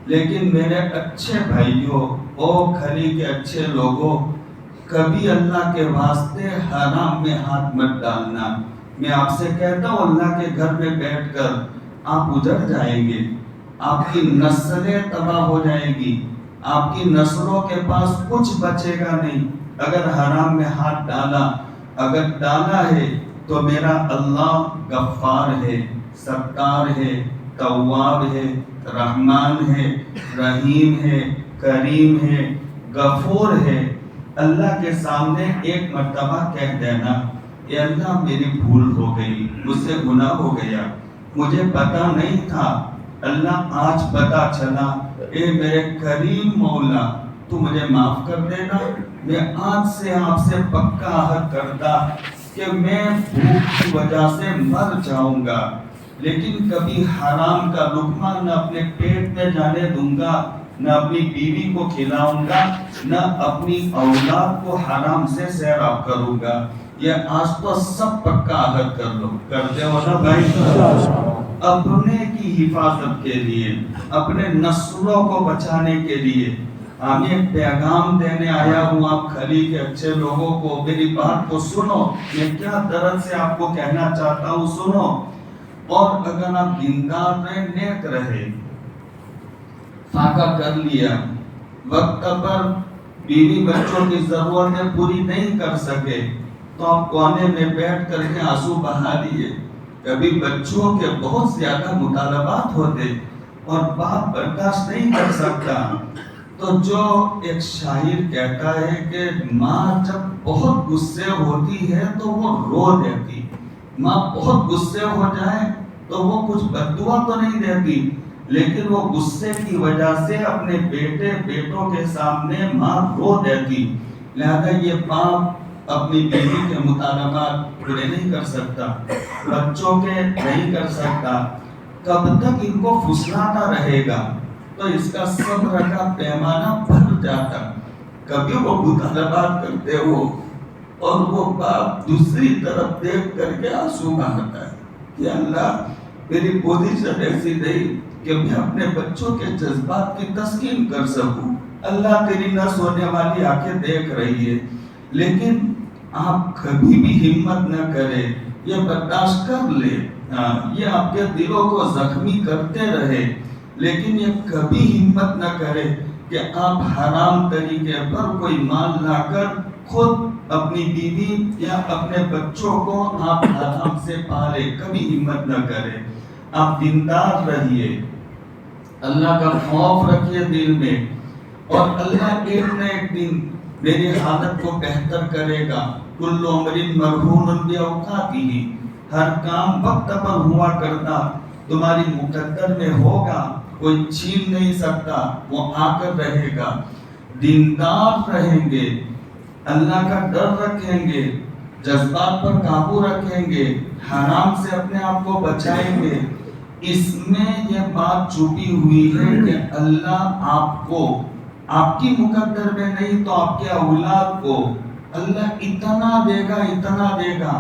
لیکن میرے اچھے بھائیوں، او کھلی کے اچھے لوگوں، کبھی اللہ کے واسطے حرام میں ہاتھ مت ڈالنا۔ میں آپ سے کہتا ہوں، اللہ کے گھر میں بیٹھ کر آپ اجڑ جائیں گے، آپ کی نسلیں تباہ ہو جائیں گی، آپ کی نسلوں کے پاس کچھ بچے گا نہیں اگر حرام میں ہاتھ ڈالا۔ اگر ڈالا ہے تو میرا اللہ غفار ہے، ستار ہے، تواب ہے، رحمان ہے، رحیم ہے، کریم ہے، غفور ہے۔ اللہ کے سامنے ایک مرتبہ کہہ دینا، اے اللہ میری بھول ہو گئی، مجھ سے گناہ ہو گیا، مجھے پتا نہیں تھا، اللہ آج پتا چلا، اے میرے کریم مولا تو مجھے معاف کر دینا۔ میں آج سے آپ سے پکا عہد کرتا کہ میں بھوک کی وجہ سے مر جاؤں گا، لیکن کبھی حرام کا لقمہ نہ اپنے پیٹ میں جانے دوں گا، نہ اپنی بیوی کو کھلاؤں گا، نہ اپنی اولاد کو حرام سے سیراب کروں گا۔ یہ آج تو سب پکا عہد کر لو، کرتے ہو نا بھائی؟ اپنے کی حفاظت کے لیے، اپنے نسلوں کو بچانے کے لیے میں ایک پیغام دینے آیا ہوں آپ کھلی کے اچھے لوگوں کو۔ میری بات کو سنو، میں کیا درد سے آپ کو کہنا چاہتا ہوں، سنو۔ اور اگر آپ دیندار رہے، نیک رہے، فاقہ کر لیا، وقت پر بیوی بچوں کی ضرورتیں پوری نہیں کر سکے تو آپ کونے میں بیٹھ کر کے آنسو بہا لیے۔ کبھی بچوں کے بہت زیادہ مطالبات ہوتے اور باپ برداشت نہیں کر سکتا، تو جو ایک شاعر کہتا ہے کہ ماں جب بہت غصے ہوتی ہے تو وہ رو دیتی، ماں بہت غصے ہو جائے تو وہ کچھ بد دعا تو نہیں دیتی، لیکن وہ غصے کی وجہ سے اپنے بیٹے بیٹوں کے سامنے ماں رو دیتی۔ لہذا یہ باپ اپنی بیوی کے مطالبات پورے نہیں کر سکتا، بچوں کے نہیں کر سکتا، کب تک ان کو پھسلاتا رہے گا؟ تو اس کا صبر کا پیمانہ بڑھ جاتا۔ کبھی وہ مطالبات کرتے ہو اور وہ باپ دوسری طرف دیکھ کر کے آنسو بہاتا ہے کہ اللہ میری پوزیشن ایسی نہیں کہ میں اپنے بچوں کے جذبات کی تسکین کر سکوں۔ اللہ تیری نہ سونے والی آنکھیں دیکھ رہی ہے، لیکن آپ کبھی بھی ہمت نہ کرے، یہ برداشت کر لے، یہ آپ کے دلوں کو زخمی کرتے رہے، لیکن یہ کبھی ہمت نہ کرے کہ آپ حرام طریقے پر کوئی مال لا کر خود اپنی بیوی یا اپنے بچوں کو آپ حرام سے پالے، کبھی ہمت نہ کرے۔ آپ دیندار رہیے، اللہ کا خوف رکھیے دل میں، اور اللہ ایک نہ ایک دن میری حالت کو بہتر کرے گا۔ کل امر مرہون باوقاتہ، ہر کام وقت پر ہوا کرتا تمہاری مقدر میں ہوگا، کوئی چھین نہیں سکتا، وہ آ کر رہے گا۔ دیندار رہیں گے، اللہ کا ڈر رکھیں گے، جذبات پر قابو رکھیں گے، حرام سے اپنے آپ کو بچائیں گے۔ اس میں یہ بات چھپی ہوئی ہے کہ اللہ آپ کو، آپ کی مقدر میں نہیں تو آپ کے اولاد کو اللہ اتنا دے گا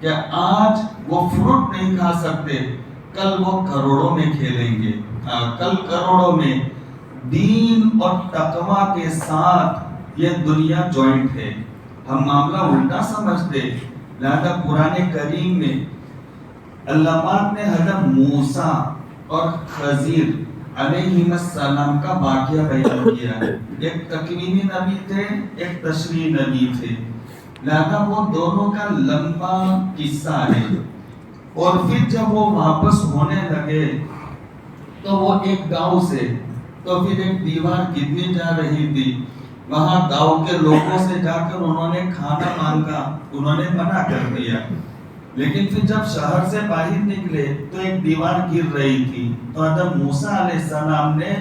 کہ آج وہ فروٹ نہیں کھا سکتے، کل وہ کروڑوں میں کھیلیں گے، کل کروڑوں میں۔ دین اور تقوی کے ساتھ یہ دنیا جوائنٹ ہے، ہم معاملہ الٹا سمجھتے۔ لہذا قرآن کریم میں اللہ پاک نے حضرت موسیٰ اور خضر علیہ السلام کا واقعہ بیان کیا ہے۔ ایک تکوینی نبی تھے، ایک تشریعی نبی تھے، لہذا وہ دونوں کا لمبا قصہ ہے۔ اور پھر جب وہ واپس ہونے لگے تو وہ ایک گاؤں سے، تو پھر ایک دیوار گرنے جا رہی تھی، وہاں گاؤں کے لوگوں سے جا کر انہوں نے کھانا مانگا، انہوں نے منع کر دیا۔ لیکن پھر جب شہر سے باہر نکلے تو ایک دیوار گر رہی تھی، تو حضرت موسیٰ علیہ السلام نے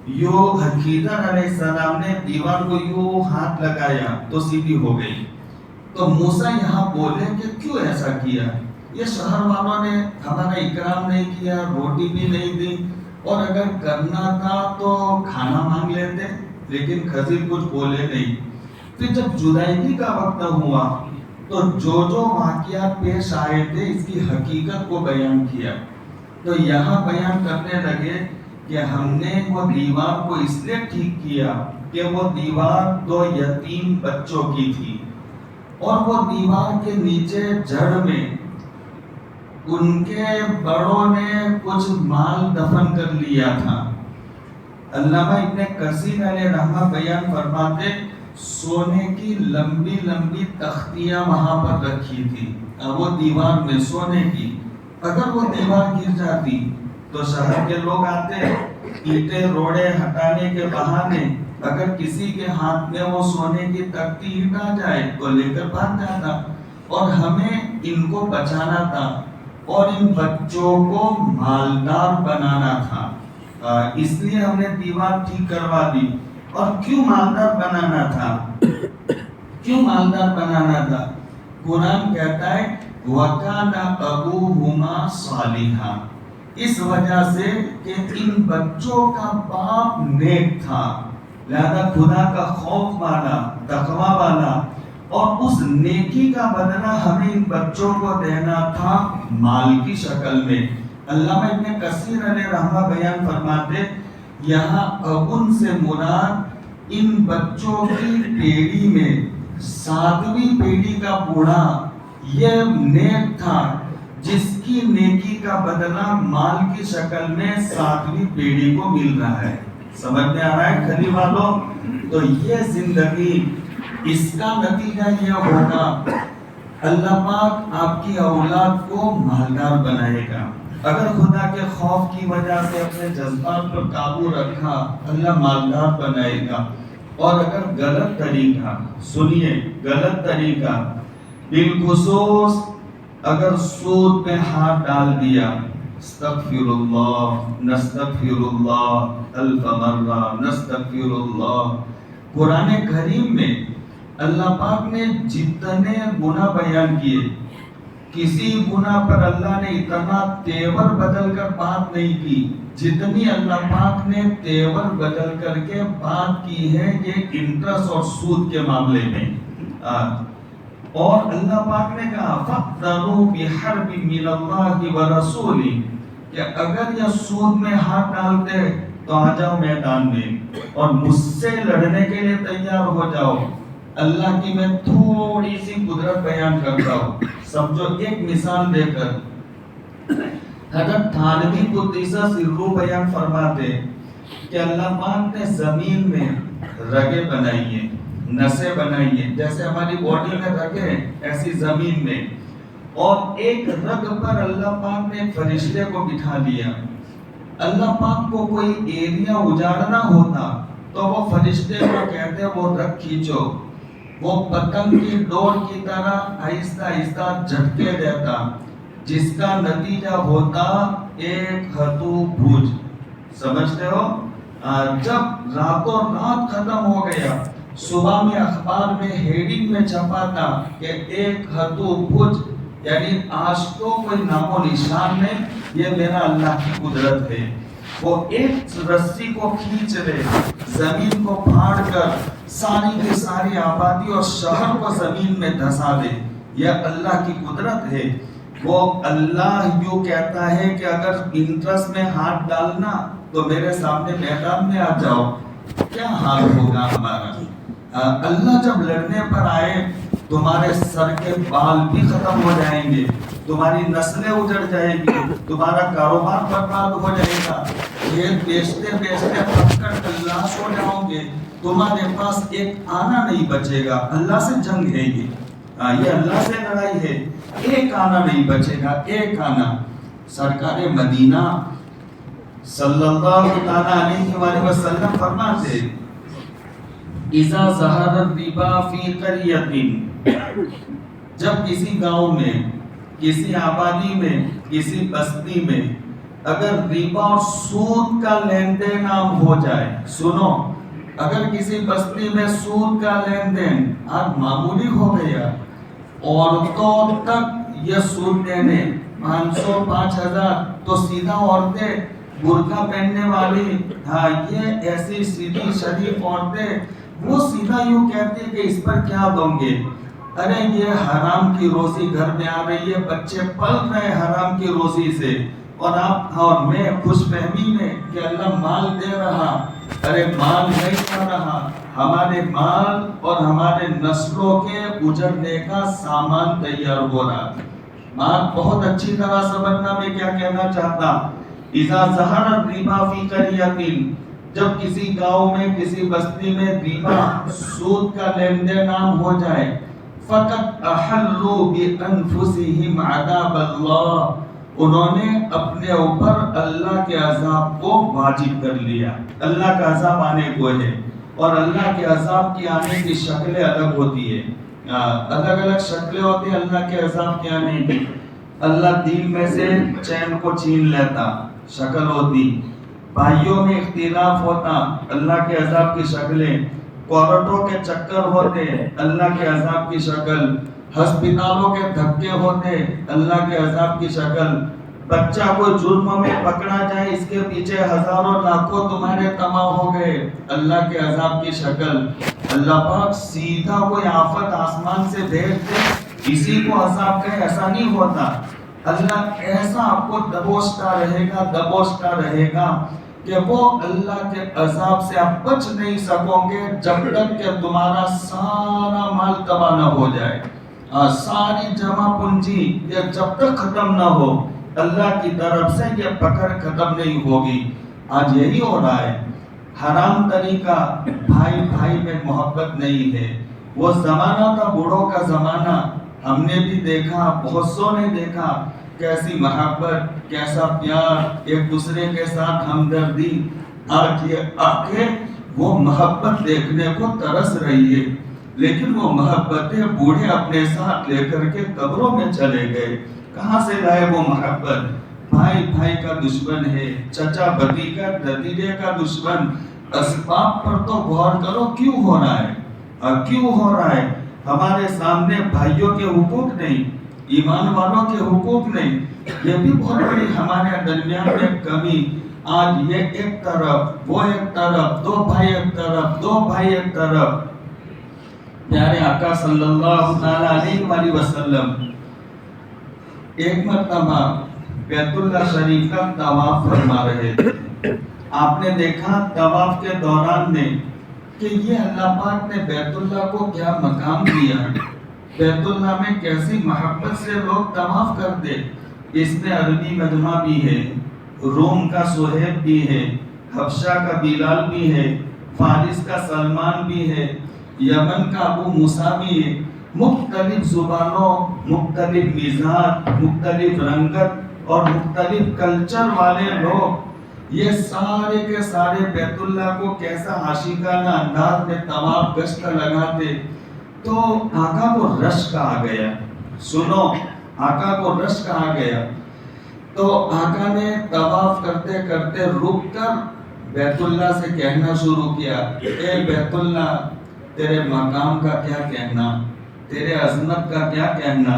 خضر علیہ السلام نے دیوار کو یوں ہاتھ لگایا تو سیدھی ہو گئی۔ تو موسیٰ یہاں بولے کہ کیوں ایسا کیا؟ یہ شہر والوں نے ہمارا اکرام نہیں کیا، روٹی بھی نہیں دی، اور اگر کرنا تھا تو کھانا مانگ لیتے، لیکن خضر کچھ بولے نہیں۔ پھر جب جدائیگی کا وقت ہوا تو جو واقعات پیش آئے تھے اس کی حقیقت کو بیان کیا۔ تو یہاں بیان کرنے لگے کہ ہم نے وہ دیوار کو اس لیے ٹھیک کیا کہ وہ دیوار 2 یتیم بچوں کی تھی، اور وہ دیوار کے نیچے جڑ میں ان کے بڑوں نے کچھ مال دفن کر لیا تھا۔ علامہ ابن کثیر علیہ رحمہ بیان فرماتے سونے کی لمبی لمبی تختیاں وہاں پر رکھی تھی، وہ دیوار میں سونے کی۔ اگر وہ دیوار گر جاتی تو شہر کے لوگ آتے، اینٹیں روڑے ہٹانے کے بہانے اگر کسی کے ہاتھ میں وہ سونے کی تختی اینٹ آ جائے تو لے کر بھاگ جاتا، اور ہمیں ان کو بچانا تھا اور ان بچوں کو مالدار بنانا تھا، اس لیے ہم نے دیوار ٹھیک کروا دی۔ اور کیوں مالدار بنانا تھا؟ کیوں مالدار بنانا تھا؟ قرآن کہتا ہے وَكَانَ أَبُوهُمَا صَالِحًا، اس وجہ سے کہ ان بچوں کا باپ نیک تھا، لہذا خدا کا خوف والا، تقوی والا، اور اس نیکی کا بدلہ ہمیں ان بچوں کو دینا تھا مال کی شکل میں۔ علامہ ابن کثیر علیہ رحمہ بیان فرماتے یہاں ابن سے مراد ان بچوں کی پیڑھی میں 7ویں پیڑھی کا بوڑھا یہ نیک تھا جس کی نیکی کا بدلہ مال کی شکل میں 7ویں پیڑھی کو مل رہا ہے۔ سمجھ میں آ رہا ہے کھلی والوں؟ تو یہ زندگی، اس کا نتیجہ یہ ہوگا اللہ پاک آپ کی اولاد کو مالدار بنائے گا۔ اگر خدا کے خوف کی وجہ سے اپنے جذبات پر قابو رکھا، اللہ مالدار بنائے گا۔ اور اگر غلط طریقہ، سنیے غلط طریقہ، بالخصوص اگر سود پہ ہاتھ ڈال دیا، استغفر اللہ نستغفر اللہ الف مرہ نستغفر اللہ۔ قرآن کریم میں اللہ پاک نے جتنے گناہ بیان کیے، کسی گناہ پر اللہ نے اتنا تیور بدل کر بات نہیں کی جتنی اللہ پاک نے تیور بدل کر کے بات کی ہے یہ انٹرسٹ اور سود کے معاملے میں۔ اور اللہ پاک نے کہا فَأْذَنُوا بِحَرْبٍ مِّنَ اللَّهِ وَرَسُولِهِ کہ اگر یہ سود میں ہاتھ ڈالتے تو آ جاؤ میدان میں اور مجھ سے لڑنے کے لیے تیار ہو جاؤ۔ اللہ کی میں تھوڑی سی قدرت بیان کرتا ہوں، سمجھو ایک مثال دے کر۔ حضرت تھانوی قدیسہ سرہ بیان فرماتے کہ اللہ پاک نے زمین میں رگیں بنائی ہیں، نسیں بنائی ہیں، جیسے ہماری باڈی میں رگیں ہیں ایسی زمین میں، اور ایک رگ پر اللہ پاک نے ایک فرشتے کو بٹھا دیا. اللہ پاک کو کوئی ایریا اجاڑنا ہوتا تو وہ فرشتے کو کہتے وہ رگ کھینچو. وہ پتنگ کی ڈور کی طرح آہستہ آہستہ جھٹکے دیتا جس کا نتیجہ ہوتا ایک ہتو بھوج. سمجھتے ہو؟ جب راتوں رات ختم ہو گیا صبح میں اخبار میں ہیڈنگ میں چھپا تھا کہ ایک ہتو بھوج یعنی آج تو کوئی نام و نشان نہیں. یہ میرا اللہ کی قدرت ہے. وہ ایک رسی کو کھینچ رہے زمین کو پھاڑ کر ساری کی ساری آبادی اور شہر کو زمین میں دھسا دے. یہ اللہ کی قدرت ہے. وہ اللہ یوں کہتا ہے کہ اگر انٹرسٹ میں ہاتھ ڈالنا تو میرے سامنے میدان میں آ جاؤ. کیا حال ہوگا ہمارا؟ اللہ جب لڑنے پر آئے تمہارے سر کے بال بھی ختم ہو جائیں گے, تمہاری نسلیں اجڑ جائیں گی, تمہارا کاروبار برباد ہو جائے گا, یہ بیچتے بیچتے پک کر تلاش ہو جاؤ گے, تمہارے پاس ایک آنا نہیں بچے گا. اللہ سے جنگ ہے یہ اللہ سے لڑائی ہے. ایک آنا نہیں بچے گا, ایک آنا. سرکار مدینہ صلی اللہ علیہ وسلم فرماتے اذا ظہر الربا فی قریۃ, جب کسی گاؤں میں, کسی آبادی میں, کسی بستی میں اگر ربا اور سود کا لین دین عام ہو جائے. سنو, اگر کسی بستی میں سود کا لین دین آج معمولی ہو گیا, عورتوں تک یہ سود دینے 500 5000 تو سیدھا عورتیں برقع پہننے والی, یہ ایسی سیدھی شریف عورتیں وہ سیدھا یوں کہتے ہیں کہ اس پر کیا دوں گے, ارے یہ حرام کی روزی گھر میں آ رہی ہے, بچے پل رہے حرام کی روزی سے, اور آپ اور میں خوش فہمی میں کہ اللہ مال دے رہا. ارے مال نہیں کر رہا, ہمارے مال اور ہمارے نسلوں کے اجڑنے کا سامان تیار ہو رہا. بات بہت اچھی طرح سمجھنا میں کیا کہنا چاہتا. اذا ظہر الربا فی قریۃ, جب کسی گاؤں میں, کسی بستی میں ربا سود کا لین دین عام ہو جائے, فقط احلوا بانفسہم عذاب اللہ, انہوں نے اپنے اوپر اللہ کے عذاب کو واجب کر لیا. اللہ کا عذاب آنے کو ہے, اور اللہ کے عذاب کی آنے کی شکلیں الگ ہوتی ہے, الگ الگ شکلیں ہوتی ہیں اللہ کے عذاب کے آنے کی. اللہ دل میں سے چین کو چھین لیتا, شکل ہوتی. بھائیوں میں اختلاف ہوتا, اللہ کے عذاب کی شکلیں. کورٹوں کے چکر ہوتے, اللہ کے عذاب کی شکل. ہسپتالوں کے دھکے ہوتے, اللہ کے عذاب کی شکل. بچہ کوئی جرم میں پکڑا جائے, اس کے پیچھے ہزاروں لاکھوں تمہارے تباہ ہو گئے, اللہ کے عذاب کی شکل. اللہ پاک سیدھا کوئی آفت آسمان سے بھیج دے, اسی کو عذاب کہے, ایسا نہیں ہوتا. اللہ ایسا آپ کو دبوچتا رہے گا کہ وہ اللہ کے عذاب سے آپ بچ نہیں سکو گے جب تک کہ تمہارا سارا مال تباہ نہ ہو جائے, ساری جمع پونجی یہ جب تک ختم نہ ہو, اللہ کی طرف سے یہ پکڑ ختم نہیں ہوگی. آج یہی ہو رہا ہے. حرام طریقہ, بھائی بھائی میں محبت نہیں ہے. وہ زمانہ تھا بوڑھوں کا زمانہ, ہم نے بھی دیکھا, بہت سو نے دیکھا, کیسی محبت, کیسا پیار, ایک دوسرے کے ساتھ ہمدردی. آج یہ آنکھیں وہ محبت دیکھنے کو ترس رہی ہے, لیکن وہ محبتیں بوڑھے اپنے ساتھ لے کر کے قبروں میں چلے گئے. کہاں سے لائے وہ محبت؟ بھائی بھائی کا دشمن ہے, چچا بھتیجا بھتیجے کا دشمن. اسباب پر تو غور کرو, کیوں ہو رہا ہے, کیوں ہو رہا ہے؟ ہمارے سامنے بھائیوں کے حقوق نہیں, ایمان والوں کے حقوق نہیں. یہ بھی بہت بڑی ہمارے درمیان میں کمی. آج یہ ایک طرف, وہ ایک طرف, دو بھائی ایک طرف, دو بھائی ایک طرف. پیارے آقا صلی اللہ علیہ وسلم ایک مرتبہ بیت اللہ شریف کا طواف فرما رہے تھے. آپ نے دیکھا طواف کے دوران میں کہ یہ اللہ پاک نے بیت اللہ کو کیا مقام دیا, بیت اللہ میں کیسی محبت سے لوگ طواف کرتے. اس میں عربی مجمع بھی ہے, روم کا صہیب بھی ہے, حبشہ کا بلال بھی ہے, فارس کا سلمان بھی ہے, یمن کا ابو موسیٰ بھی ہے. مختلف زبانوں، مختلف مزاج، مختلف رنگت اور مختلف کلچر والے لوگ یہ سارے کے سارے بیت اللہ کو کیسا عاشقانہ انداز میں طواف گشت لگاتے. تو آقا کو رشک آ گیا. سنو، آقا کو رشک آ گیا. تو آقا نے طواف کرتے کرتے رک کر بیت اللہ سے کہنا شروع کیا، اے بیت اللہ، تیرے مقام کا کیا کہنا، تیرے عظمت کا کیا کہنا.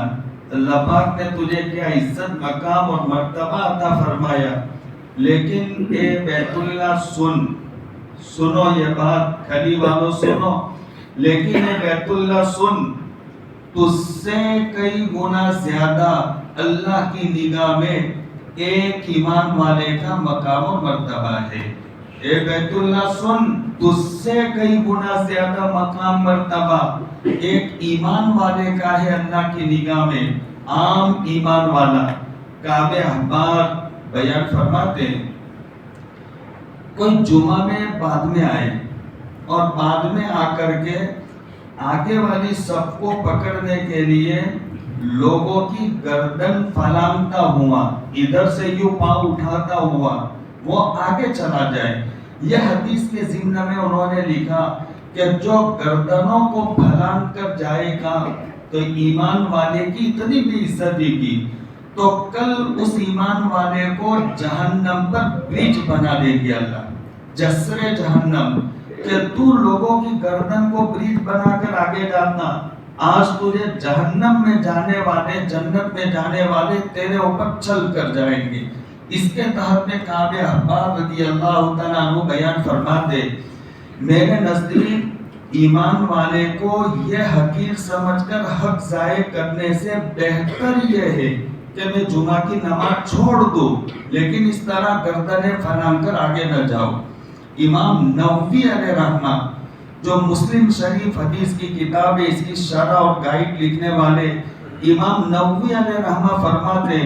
اللہ پاک نے تجھے کیا عزت، مقام اور مرتبہ عطا فرمایا. لیکن اے بیت اللہ سنو یہ بات، کھلی والوں سنو. لیکن اے بیت اللہ سن، تجھ سے کئی گنا زیادہ اللہ کی نگاہ میں ایک ایمان والے کا مقام و مرتبہ ہے. اے بیت اللہ سن، تجھ سے کئی گنا زیادہ مقام مرتبہ ایک ایمان والے کا ہے اللہ کی نگاہ میں. عام ایمان والا. کعب احبار بیان فرماتے ہیں، کوئی جمعہ میں بعد میں آئے اور بعد میں آ کر کے آگے والی صف کو پکڑنے کے لیے لوگوں کی گردن پھلانگتا ہوا، ادھر سے یوں پاؤں اٹھاتا ہوا وہ آگے چلا جائے. یہ حدیث کے ضمن میں انہوں نے لکھا کہ جو گردنوں کو پھلانگ کر جائے گا تو ایمان والے کی اتنی بے عزتی کی تو کل اس ایمان والے کو جہنم پر برج بنا دے گی اللہ، جسر جہنم، کہ تو لوگوں کی گردن کو برج بنا کر آگے جانا، آج تجھے جہنم میں جانے والے، جنت میں جانے والے تیرے اوپر چل کر جائیں گے. اس کے تحت میں کعب احبار رضی اللہ تعالیٰ عنہ بیان فرماتے، میرے نزدیک ایمان والے کو یہ حقیر سمجھ کر حق ضائع کرنے سے بہتر یہ ہے کہ میں جمعہ کی نماز چھوڑ دوں، لیکن اس طرح گردنیں پھلانگ کر آگے نہ جاؤ. امام نووی علیہ رحمہ جو مسلم شریف حدیث کی کتاب ہے، اس کی شرح اور گائیڈ لکھنے والے امام نووی علیہ رحمہ فرماتے،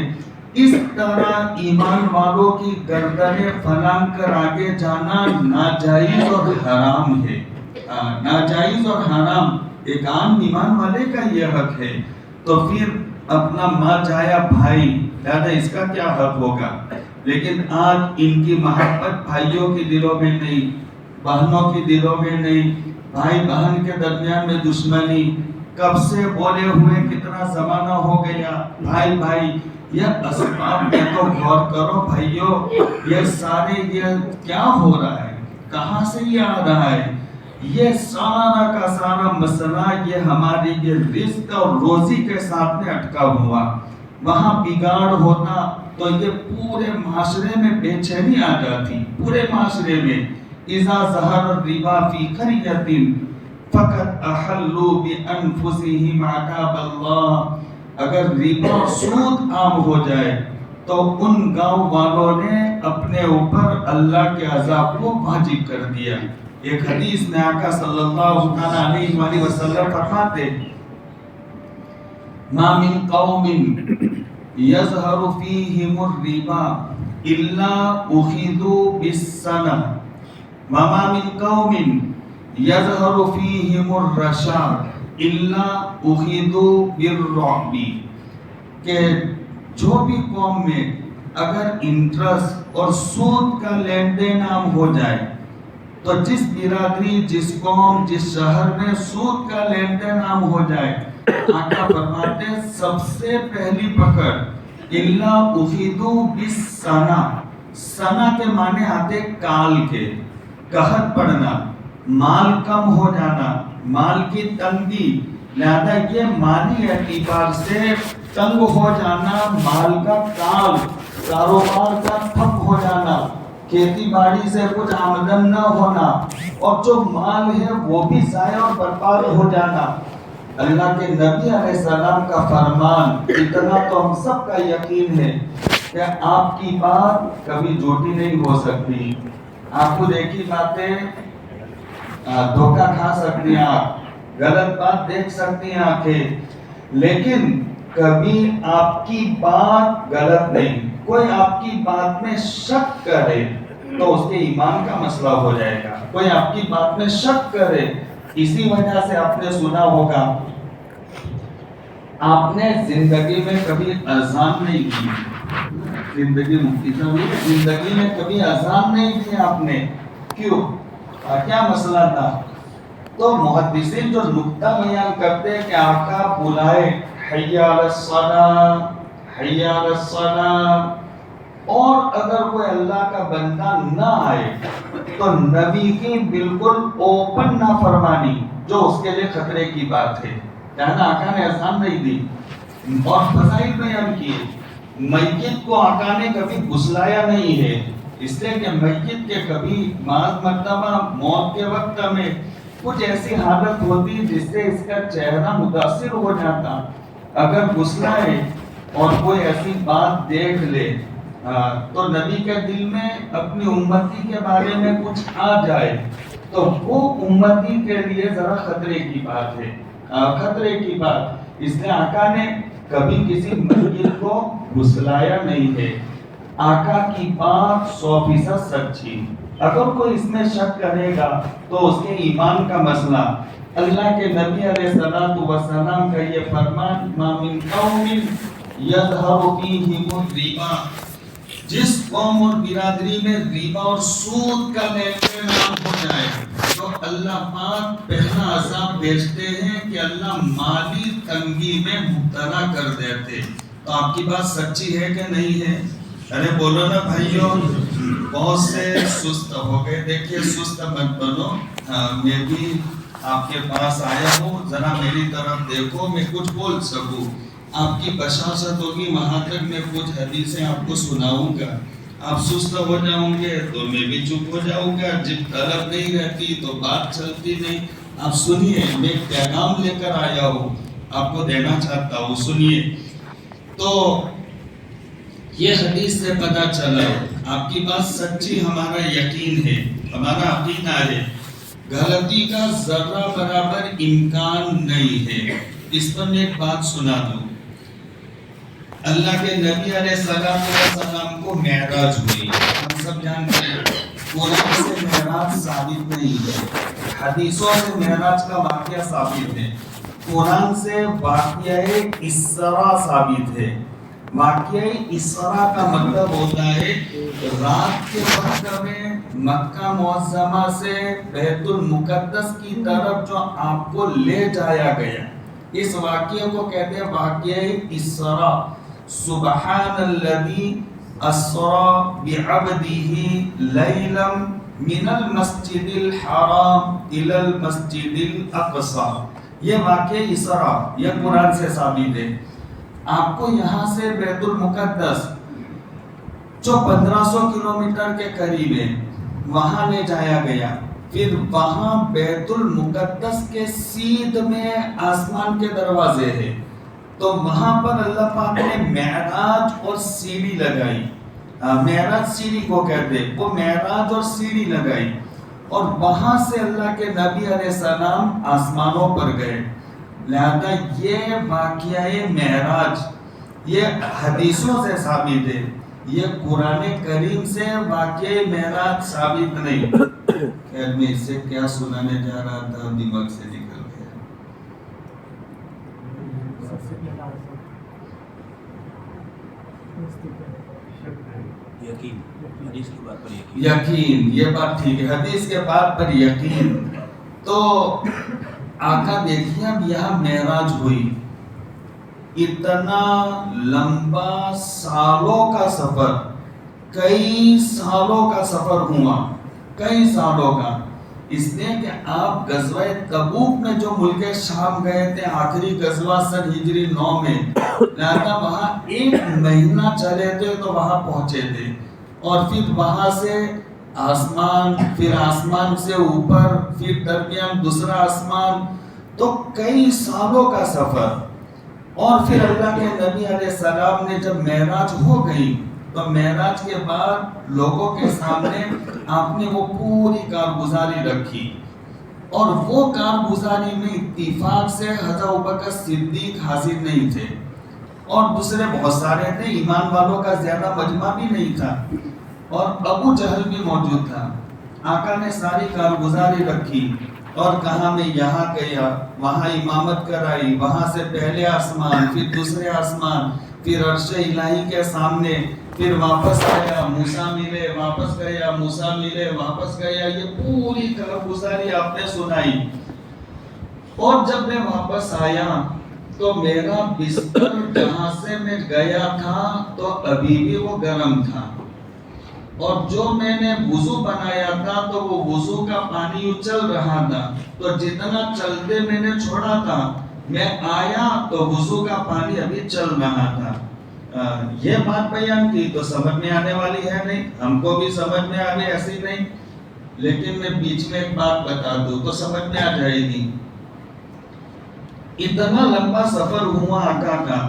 اس طرح ایمان والوں کی گردنیں پھلانگ کر آگے جانا ناجائز اور حرام ہے. ناجائز اور حرام ایک عام ایمان والے کا یہ حق ہے. تو پھر اپنا ماں جایا بھائی، لہذا اس کا کیا حق ہوگا. لیکن آج ان کی محبت بھائیوں کے دلوں میں نہیں، بہنوں کے دلوں میں نہیں، بھائی بہن کے درمیان میں دشمنی، کب سے بولے ہوئے کتنا زمانہ ہو گیا. بھائی یہ اسباب میں تو غور کرو بھائیوں، یہ سارے یہ کیا ہو رہا ہے، کہاں سے یہ آ رہا ہے. یہ سارا کا سارا مسئلہ یہ ہماری یہ رزق اور روزی کے ساتھ میں اٹکا ہوا. وہاں بگاڑ ہوتا تو یہ پورے معاشرے میں بے چینی آ جاتی، پورے معاشرے میں. اذا ظہر الربا فی قریۃ فقد احلوا بانفسهم عذاب اللہ. اگر ربا اور سود عام ہو جائے تو ان گاؤں والوں نے اپنے اوپر اللہ کے عذاب کو واجب کر دیا. ایک حدیث میں آقا صلی اللہ علیہ وآلہ وسلم فرماتے، ما من قوم یظہر فیہم الربا الا اخذوا بالسنہ وما من قوم یظہر فیہم الرشاد الا اخذوا بالرعب. کہ جو بھی قوم میں اگر انٹرسٹ اور سود کا لین دین عام ہو جائے تو جس برادری، جس قوم، جس شہر میں سود کا لین دین عام ہو جائے، آقا فرماتے سب سے پہلی پکڑ الا اخذوا بالسنہ. سنہ کے معنی آتے کال کے، قحط پڑنا، مال کم ہو جانا، مال کی تنگی. لہذا یہ مالی اعتبار سے تنگ ہو جانا، مال کا کال، کاروبار کا ٹھپ ہو جانا، کھیتی باڑی سے کچھ آمدن نہ ہونا، اور جو مال ہے وہ بھی ضائع اور برباد ہو جانا. اللہ کے نبی علیہ السلام کا فرمان، اتنا تو ہم سب کا یقین ہے کہ آپ کی بات کبھی جھوٹی نہیں ہو سکتی. آپ کو دیکھی باتیں دھوکہ کھا سکتی ہیں، آپ غلط بات دیکھ سکتی ہیں آنکھیں، لیکن کبھی آپ کی بات غلط نہیں. کوئی آپ کی بات میں شک کرے تو اس کے ایمان کا مسئلہ ہو جائے گا. کوئی آپ کی بات میں شک کرے، اسی وجہ سے آپ نے سنا ہوگا آپ نے زندگی میں کبھی اذان نہیں کی، زندگی میں کبھی اذان نہیں کی آپ نے، کیوں؟ کیا مسئلہ تھا؟ تو محدثین جو نقطہ بیان کرتے ہیں کہ آقا بلائے حی علی الصلاۃ، حی علی الصلاۃ، اور اگر کوئی اللہ کا بندہ نہ آئے تو نبی کی بالکل اوپن نافرمانی جو اس کے لیے خطرے کی بات ہے، کہنا آقا نے اذان نہیں دی اور فضائل بیان کیے۔ میت کو آقا نے کبھی گسلایا نہیں ہے، اس لیے کہ میت کے کبھی بعض مرتبہ موت کے وقت میں کچھ ایسی حالت ہوتی جس سے اس کا چہرہ متاثر ہو جاتا، اگر گسلائے اور کوئی ایسی بات دیکھ لے تو نبی کے دل میں اپنی امتی کے بارے میں کچھ آ جائے تو وہ امتی کے لیے ذرا خطرے کی بات ہے، خطرے کی بات۔ اس لیے آقا نے کبھی کسی میت کو گسلایا نہیں ہے۔ آقا کی بات 100% سچی، اگر کوئی اس میں شک کرے گا تو اس کے ایمان کا مسئلہ۔ اللہ کے نبی علیہ السلام کا یہ فرمان، ما من قوم یظہر فیہم الربا، جس قوم اور برادری میں ربا اور سود کا لین دین ہو جائے تو اللہ پاک پہلا عذاب بھیجتے ہیں کہ اللہ مالی تنگی میں مبتلا کر دیتے۔ تو آپ کی بات سچی ہے کہ نہیں ہے؟ ارے بولو نا بھائیو، بہت سے سست ہو گئے، دیکھیے سست مت بنو، میں بھی آپ کے پاس آیا ہوں، ذرا میری طرف دیکھو، میں کچھ بول سکوں، آپ کی بشاشت ہوگی، وہاں تک میں کچھ حدیثیں آپ کو سناؤں گا، آپ سست ہو جاؤں گے تو میں بھی چپ ہو جاؤں گا، جب طلب نہیں رہتی تو بات چلتی نہیں۔ آپ سنیے، میں ایک پیغام لے کر آیا ہوں، آپ کو دینا چاہتا ہوں، سنیے۔ تو یہ حدیث سے پتہ چلا آپ کی بات سچی، ہمارا یقین ہے، ہمارا عقیدہ ہے، غلطی کا ذرہ برابر امکان نہیں ہے۔ اس پر میں ایک بات سنا دوں، اللہ کے نبی علیہ السلام کو معراج ہوئی، ہم سب جانتے ہیں، قرآن سے معراج ثابت نہیں ہے، حدیثوں سے معراج کا واقعہ ثابت ہے، قرآن سے واقعہ اسراء ثابت ہے۔ واقعہ اسراء کا مطلب ہوتا ہے رات کے وقت میں مکہ معظمہ سے بیت المقدس کی طرف جو آپ کو لے جایا گیا، اس واقعے کو کہتے ہیں واقعہ اسراء۔ سبحان الذی اسری بعبدہ لیلا من المسجد الحرام الی المسجد الاقصی، یہ واقعہ اسراء، یہ قرآن سے ثابت ہے۔ آپ کو یہاں سے بیت المقدس جو 1500 کلومیٹر کے قریب ہے وہاں لے جایا گیا، پھر وہاں بیت المقدس کے سیدھ میں آسمان کے دروازے ہیں، تو وہاں پر اللہ پاک نے معراج اور سیڑھی لگائی، معراج سیڑھی کو کہتے، وہ معراج اور سیڑھی لگائی، اور وہاں سے اللہ کے نبی علیہ السلام آسمانوں پر گئے۔ لہذا یہ واقعہ معراج یہ حدیثوں سے ثابت ہے، یہ قرآن کریم سے واقعہ معراج ثابت نہیں۔ خیر میں اس سے کیا سنانے جا رہا تھا، دماغ سے نکل گیا۔ یقین، یہ بات ٹھیک ہے، حدیث کے بات پر یقین۔ تو آقا دیکھیے اب یہاں معراج ہوئی، اتنا لمبا سالوں کا سفر، کئی سالوں کا سفر ہوا، کئی سالوں کا، اس لیے کہ آپ غزوہ تبوک میں جو ملک شام گئے تھے، آخری غزوہ سن ہجری 9 میں، لہذا وہاں 1 مہینہ چلے تھے تو وہاں پہنچے تھے، اور پھر وہاں سے آسمان، پھر آسمان سے اوپر، پھر درمیان دوسرا آسمان، تو کئی سالوں کا سفر۔ اور پھر اللہ کے نبی علیہ السلام نے جب معراج ہو گئی تو معراج کے بعد لوگوں کے سامنے آپ نے وہ پوری کارگزاری رکھی، اور وہ کارگزاری میں اتفاق سے حضرت ابوبکر صدیق حاضر نہیں تھے، اور دوسرے بہت سارے تھے، ایمان والوں کا زیادہ مجمع بھی نہیں تھا، اور ابو جہل بھی موجود تھا۔ آقا نے ساری کارگزاری رکھی، اور کہا میں یہاں گیا، وہاں امامت کرائی، وہاں سے پہلے آسمان، پھر دوسرے آسمان، پھر عرش الہی کے سامنے، پھر واپس گیا، موسیٰ ملے، واپس گیا، موسیٰ ملے، واپس گیا. یہ پوری کارگزاری آپ نے سنائی. اور جب میں واپس آیا تو میرا بستر جہاں سے میں گیا تھا تو ابھی بھی وہ گرم تھا، اور جو میں نے وضو بنایا تھا تو وہ وضو کا پانی اچل رہا تھا. تو جتنا چلتے میں نے چھوڑا تھا، میں آیا تو وضو کا پانی ابھی چل رہا تھا. یہ بات بیان کی تو سمجھ میں آنے والی ہے نہیں، ہم کو بھی سمجھ میں آنے ایسی نہیں، لیکن میں بیچ میں ایک بات بتا دوں تو سمجھ میں آ جائے گی. اتنا لمبا سفر ہوا آقا کا،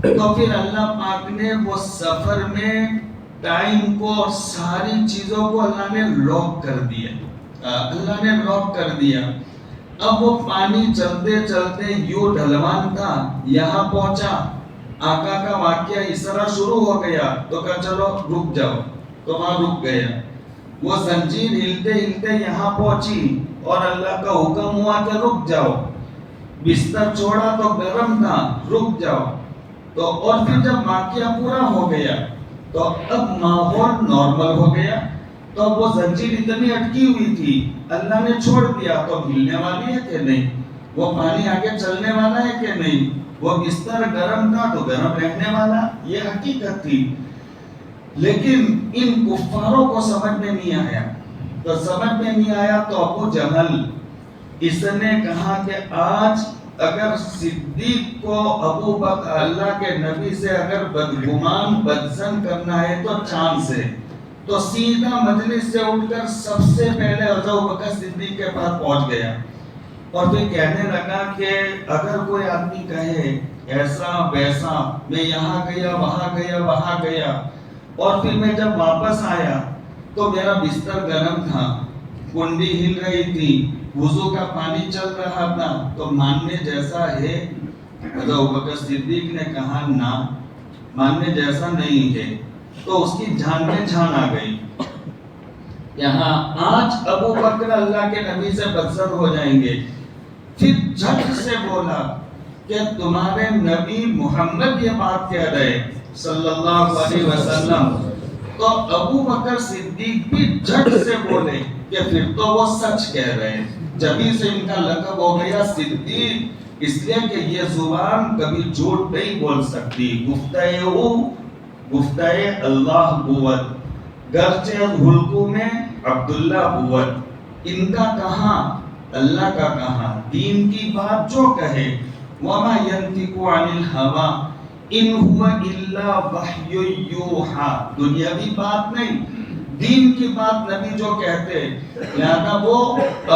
تو پھر اللہ پاک نے وہ سفر میں ٹائم کو اور ساری چیزوں کو اللہ نے لاک کر دیا. اللہ نے لاک کر دیا. اب وہ پانی چلتے چلتے یوں ڈھلوان تھا، یہاں پہنچا، آقا کا واقعہ اس طرح شروع ہو گیا تو کہا چلو رک جاؤ، تو وہاں رک گیا. وہ زنجیر ہلتے ہلتے یہاں پہنچی اور اللہ کا حکم ہوا کہ رک جاؤ. بستر چھوڑا تو گرم تھا، رک جاؤ. تو اور پھر جب واقعہ پورا ہو گیا تو اب ماحول نارمل ہو گیا. تو وہ زنجیر اتنی اٹکی ہوئی تھی، اللہ نے چھوڑ دیا تو ہلنے والی ہے کہ نہیں، وہ پانی آگے چلنے والا ہے کہ نہیں، وہ بستر گرم تھا تو گرم رہنے والا، یہ حقیقت تھی. لیکن ان کفاروں کو سمجھ میں نہیں آیا. تو سمجھ میں نہیں آیا تو ابو جہل اس نے کہا کہ آج اگر صدیق کو ابو بکر اللہ کے نبی سے اگر بدگمان بدظن کرنا ہے تو چاند سے، تو سیدھا مجلس سے اٹھ کر سب سے پہلے ابو بکر صدیق کے پاس پہنچ گیا. اور پھر کہنے لگا کہ اگر کوئی آدمی کہے ایسا ویسا، میں یہاں گیا، وہاں گیا، وہاں گیا، اور پھر میں جب واپس آیا تو میرا بستر گرم تھا، کنڈی ہل رہی تھی، وضو کا پانی چل رہا تھا، تو ماننے جیسا ہے؟ ابو بکر صدیق نے کہا نہ، ماننے جیسا نہیں ہے. تو اس کی جان میں جان آ گئی. یہاں آج ابو بکر اللہ کے نبی سے بدظن ہو جائیں گے. پھر جھٹ سے بولا کہ تمہارے نبی محمد یہ بات کہہ رہے صلی اللہ علیہ وسلم. تو ابو بکر صدیق بھی جھٹ سے بولے کہ پھر تو وہ سچ کہہ رہے ہیں. جبھی سے ان کا لقب ہو گیا صدیق، اس لیے کہ یہ زبان کبھی جھوٹ نہیں بول سکتی. گفتہ اللہ بوت، گرچہ حلقوں میں عبداللہ بوت. ان کا کہاں، اللہ کا کہاں. دین کی بات جو کہے، وما ينطق عن الهوى ان هو الا وحی یوحى، دنیاوی بات نہیں، دین کی بات نبی جو کہتے، لہذا وہ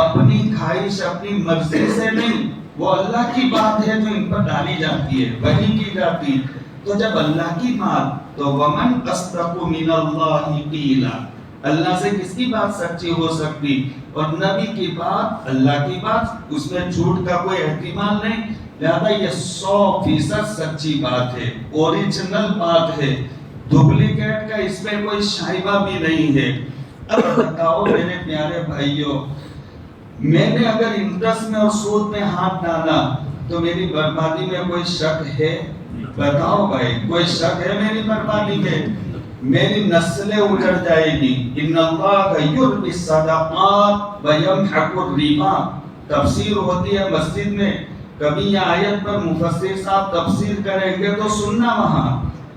اپنی خواہش اپنی مرضی سے نہیں، وہ اللہ کی بات ہے جو ان پر ڈالی جاتی ہے، وحی کی جاتی. تو جب اللہ کی بات تو ومن اصدق من اللہ قیلا، اللہ سے کس کی بات سچی ہو سکتی؟ اور نبی کی بات اللہ کی بات، اس میں جھوٹ کا کوئی احتمال نہیں. لہذا یہ 100% سچی بات ہے، اوریجنل بات ہے، ڈپلیکیٹ کا اس میں کوئی شائبہ بھی نہیں ہے. اب بتاؤ میرے پیارے بھائیوں، میں نے اگر انٹرسٹ میں اور سود میں ہاتھ ڈالا تو میری بربادی میں کوئی شک ہے؟ بتاؤ بھائی، کوئی شک ہے میری بربادی میں؟ میری نسلیں اجڑ جائے گی. ان اللہ یربی الصدقات ویمحق الربا، تفسیر ہوتی ہے مسجد میں، کبھی یہ آیت پر مفسر صاحب تفسیر کریں گے تو سننا وہاں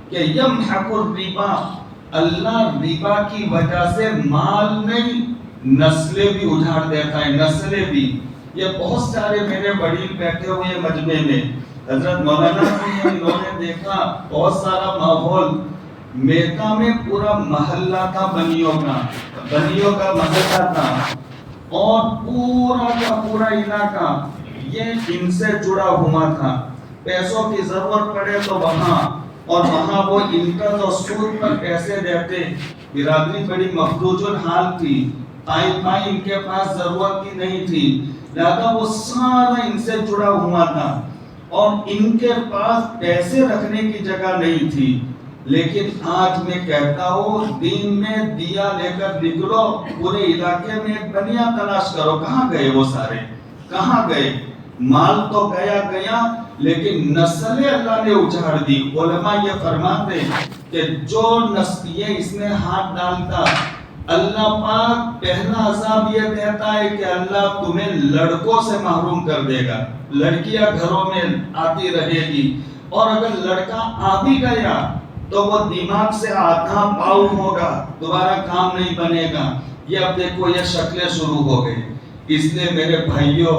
کہ یمحق الربا، اللہ ربا کی وجہ سے مال نہیں نسلیں بھی اجاڑ دیتا ہے، نسلیں بھی. یہ بہت سارے میرے وڈیل بیٹھے ہوئے مجمع میں، حضرت مولانا بھی انہوں نے دیکھا بہت سارا ماحول. میکا میں پورا محلہ تھا بنیوں کا محلہ تھا، اور پورا کا پورا علاقہ یہ ان سے جڑا ہوا تھا. پیسوں کی ضرورت پڑے تو وہاں، اور وہاں وہ انٹرسٹ اور سود پر پیسے دیتے. برادری بڑی مفلوج الحال تھی، پائی ان کے پاس ضرورت کی نہیں تھی، لہذا وہ سارا ان سے جڑا ہوا تھا، اور ان کے پاس پیسے رکھنے کی جگہ نہیں تھی. لیکن آج میں کہتا ہوں دین میں دیا لے کر نکلو، پورے علاقے میں ایک بنیا تلاش کرو، کہاں گئے وہ سارے، کہاں گئے؟ مال تو گیا لیکن نسلیں اللہ نے اجاڑ دی۔ علماء یہ فرماتے کہ جو نسل یہ اس میں ہاتھ ڈالتا، اللہ پاک پہلا عذاب یہ دیتا ہے کہ اللہ تمہیں لڑکوں سے محروم کر دے گا، لڑکیاں گھروں میں آتی رہے گی، اور اگر لڑکا آ بھی گیا تو وہ دماغ سے آدھا پاؤ ہوگا، دوبارہ کام نہیں بنے گا۔ یہ اب دیکھو یہ شکلیں شروع ہو گئی۔ اس لیے میرے بھائیوں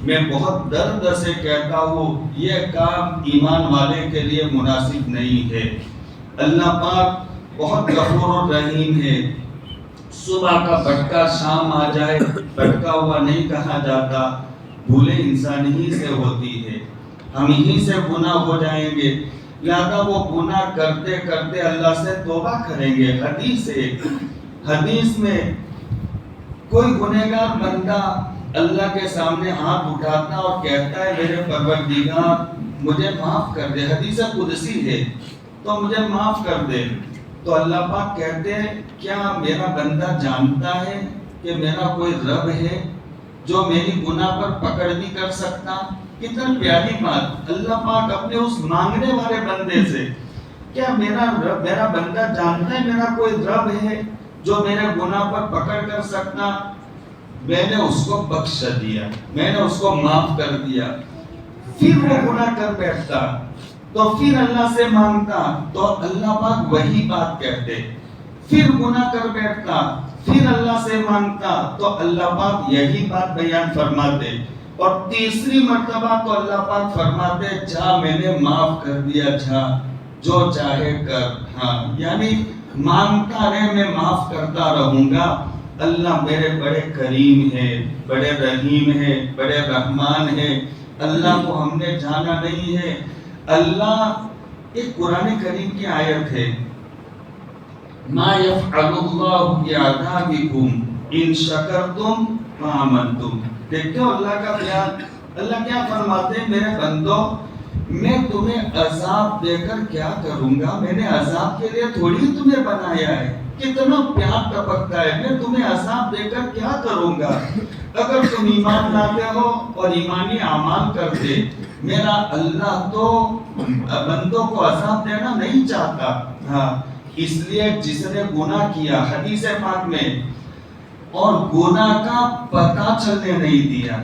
میں بہت درد سے کہتا ہوں یہ کام ایمان والے کے لیے مناسب نہیں ہے۔ اللہ پاک بہت غفور و رحیم ہے۔ صبح کا بھٹکا شام آ جائے بھٹکا ہوا نہیں کہا جاتا، بھولیں انسان ہی سے ہوتی ہے، ہم ہی سے گناہ ہو جائیں گے، لہذا وہ گناہ کرتے کرتے اللہ سے توبہ کریں گے۔ حدیث میں کوئی گنہگار بندہ اللہ کے سامنے ہاتھ اٹھاتا اور کہتا ہے میرے پروردگار مجھے معاف کر دے، حدیث قدسی ہے، تو مجھے معاف کر دے، تو اللہ پاک کہتے ہیں کیا میرا بندہ جانتا ہے کہ میرا کوئی رب ہے جو میری گناہ پر پکڑ نہیں کر سکتا؟ کتنا پیاری بات، اللہ پاک اپنے اس مانگنے والے بندے سے، کیا میرا بندہ جانتا ہے میرا کوئی رب ہے جو میرے گناہ پر پکڑ کر سکتا؟ میں نے اس کو بخش دیا، میں نے اس کو معاف کر دیا۔ پھر وہ گناہ کر بیٹھتا تو پھر اللہ سے مانگتا تو اللہ پاک وہی بات کہتے، پھر گناہ کر بیٹھتا پھر اللہ سے مانگتا تو اللہ پاک یہی بات بیان فرماتے، اور تیسری مرتبہ تو اللہ پاک فرماتے جا میں نے معاف کر دیا، جا جو چاہے کر۔ ہاں یعنی مانگتا رہے، میں معاف کرتا رہوں گا۔ اللہ میرے بڑے کریم ہے، بڑے رحیم ہے، بڑے رحمان ہے۔ اللہ کو ہم نے جانا نہیں ہے۔ اللہ ایک قرآن کریم کی آیت ہے ما یفعل اللہ بعذابکم ان شکرتم وآمنتم۔ دیکھتے ہو اللہ کا بیان، اللہ کیا فرماتے ہیں میرے بندو میں تمہیں عذاب دے کر کیا کروں گا، میں نے عذاب کے لیے تھوڑی تمہیں بنایا ہے، کتنا پیار ٹپکتا ہے، میں تمہیں عذاب دے کر کیا کروں گا؟ اگر تم ایمان لاتے ہو اور ایمانی اعمال کرتے، میرا اللہ تو بندوں کو عذاب دینا نہیں چاہتا۔ ہاں اس لیے جس نے گناہ کیا حدیث پاک میں اور گناہ کا پتہ چلنے نہیں دیا،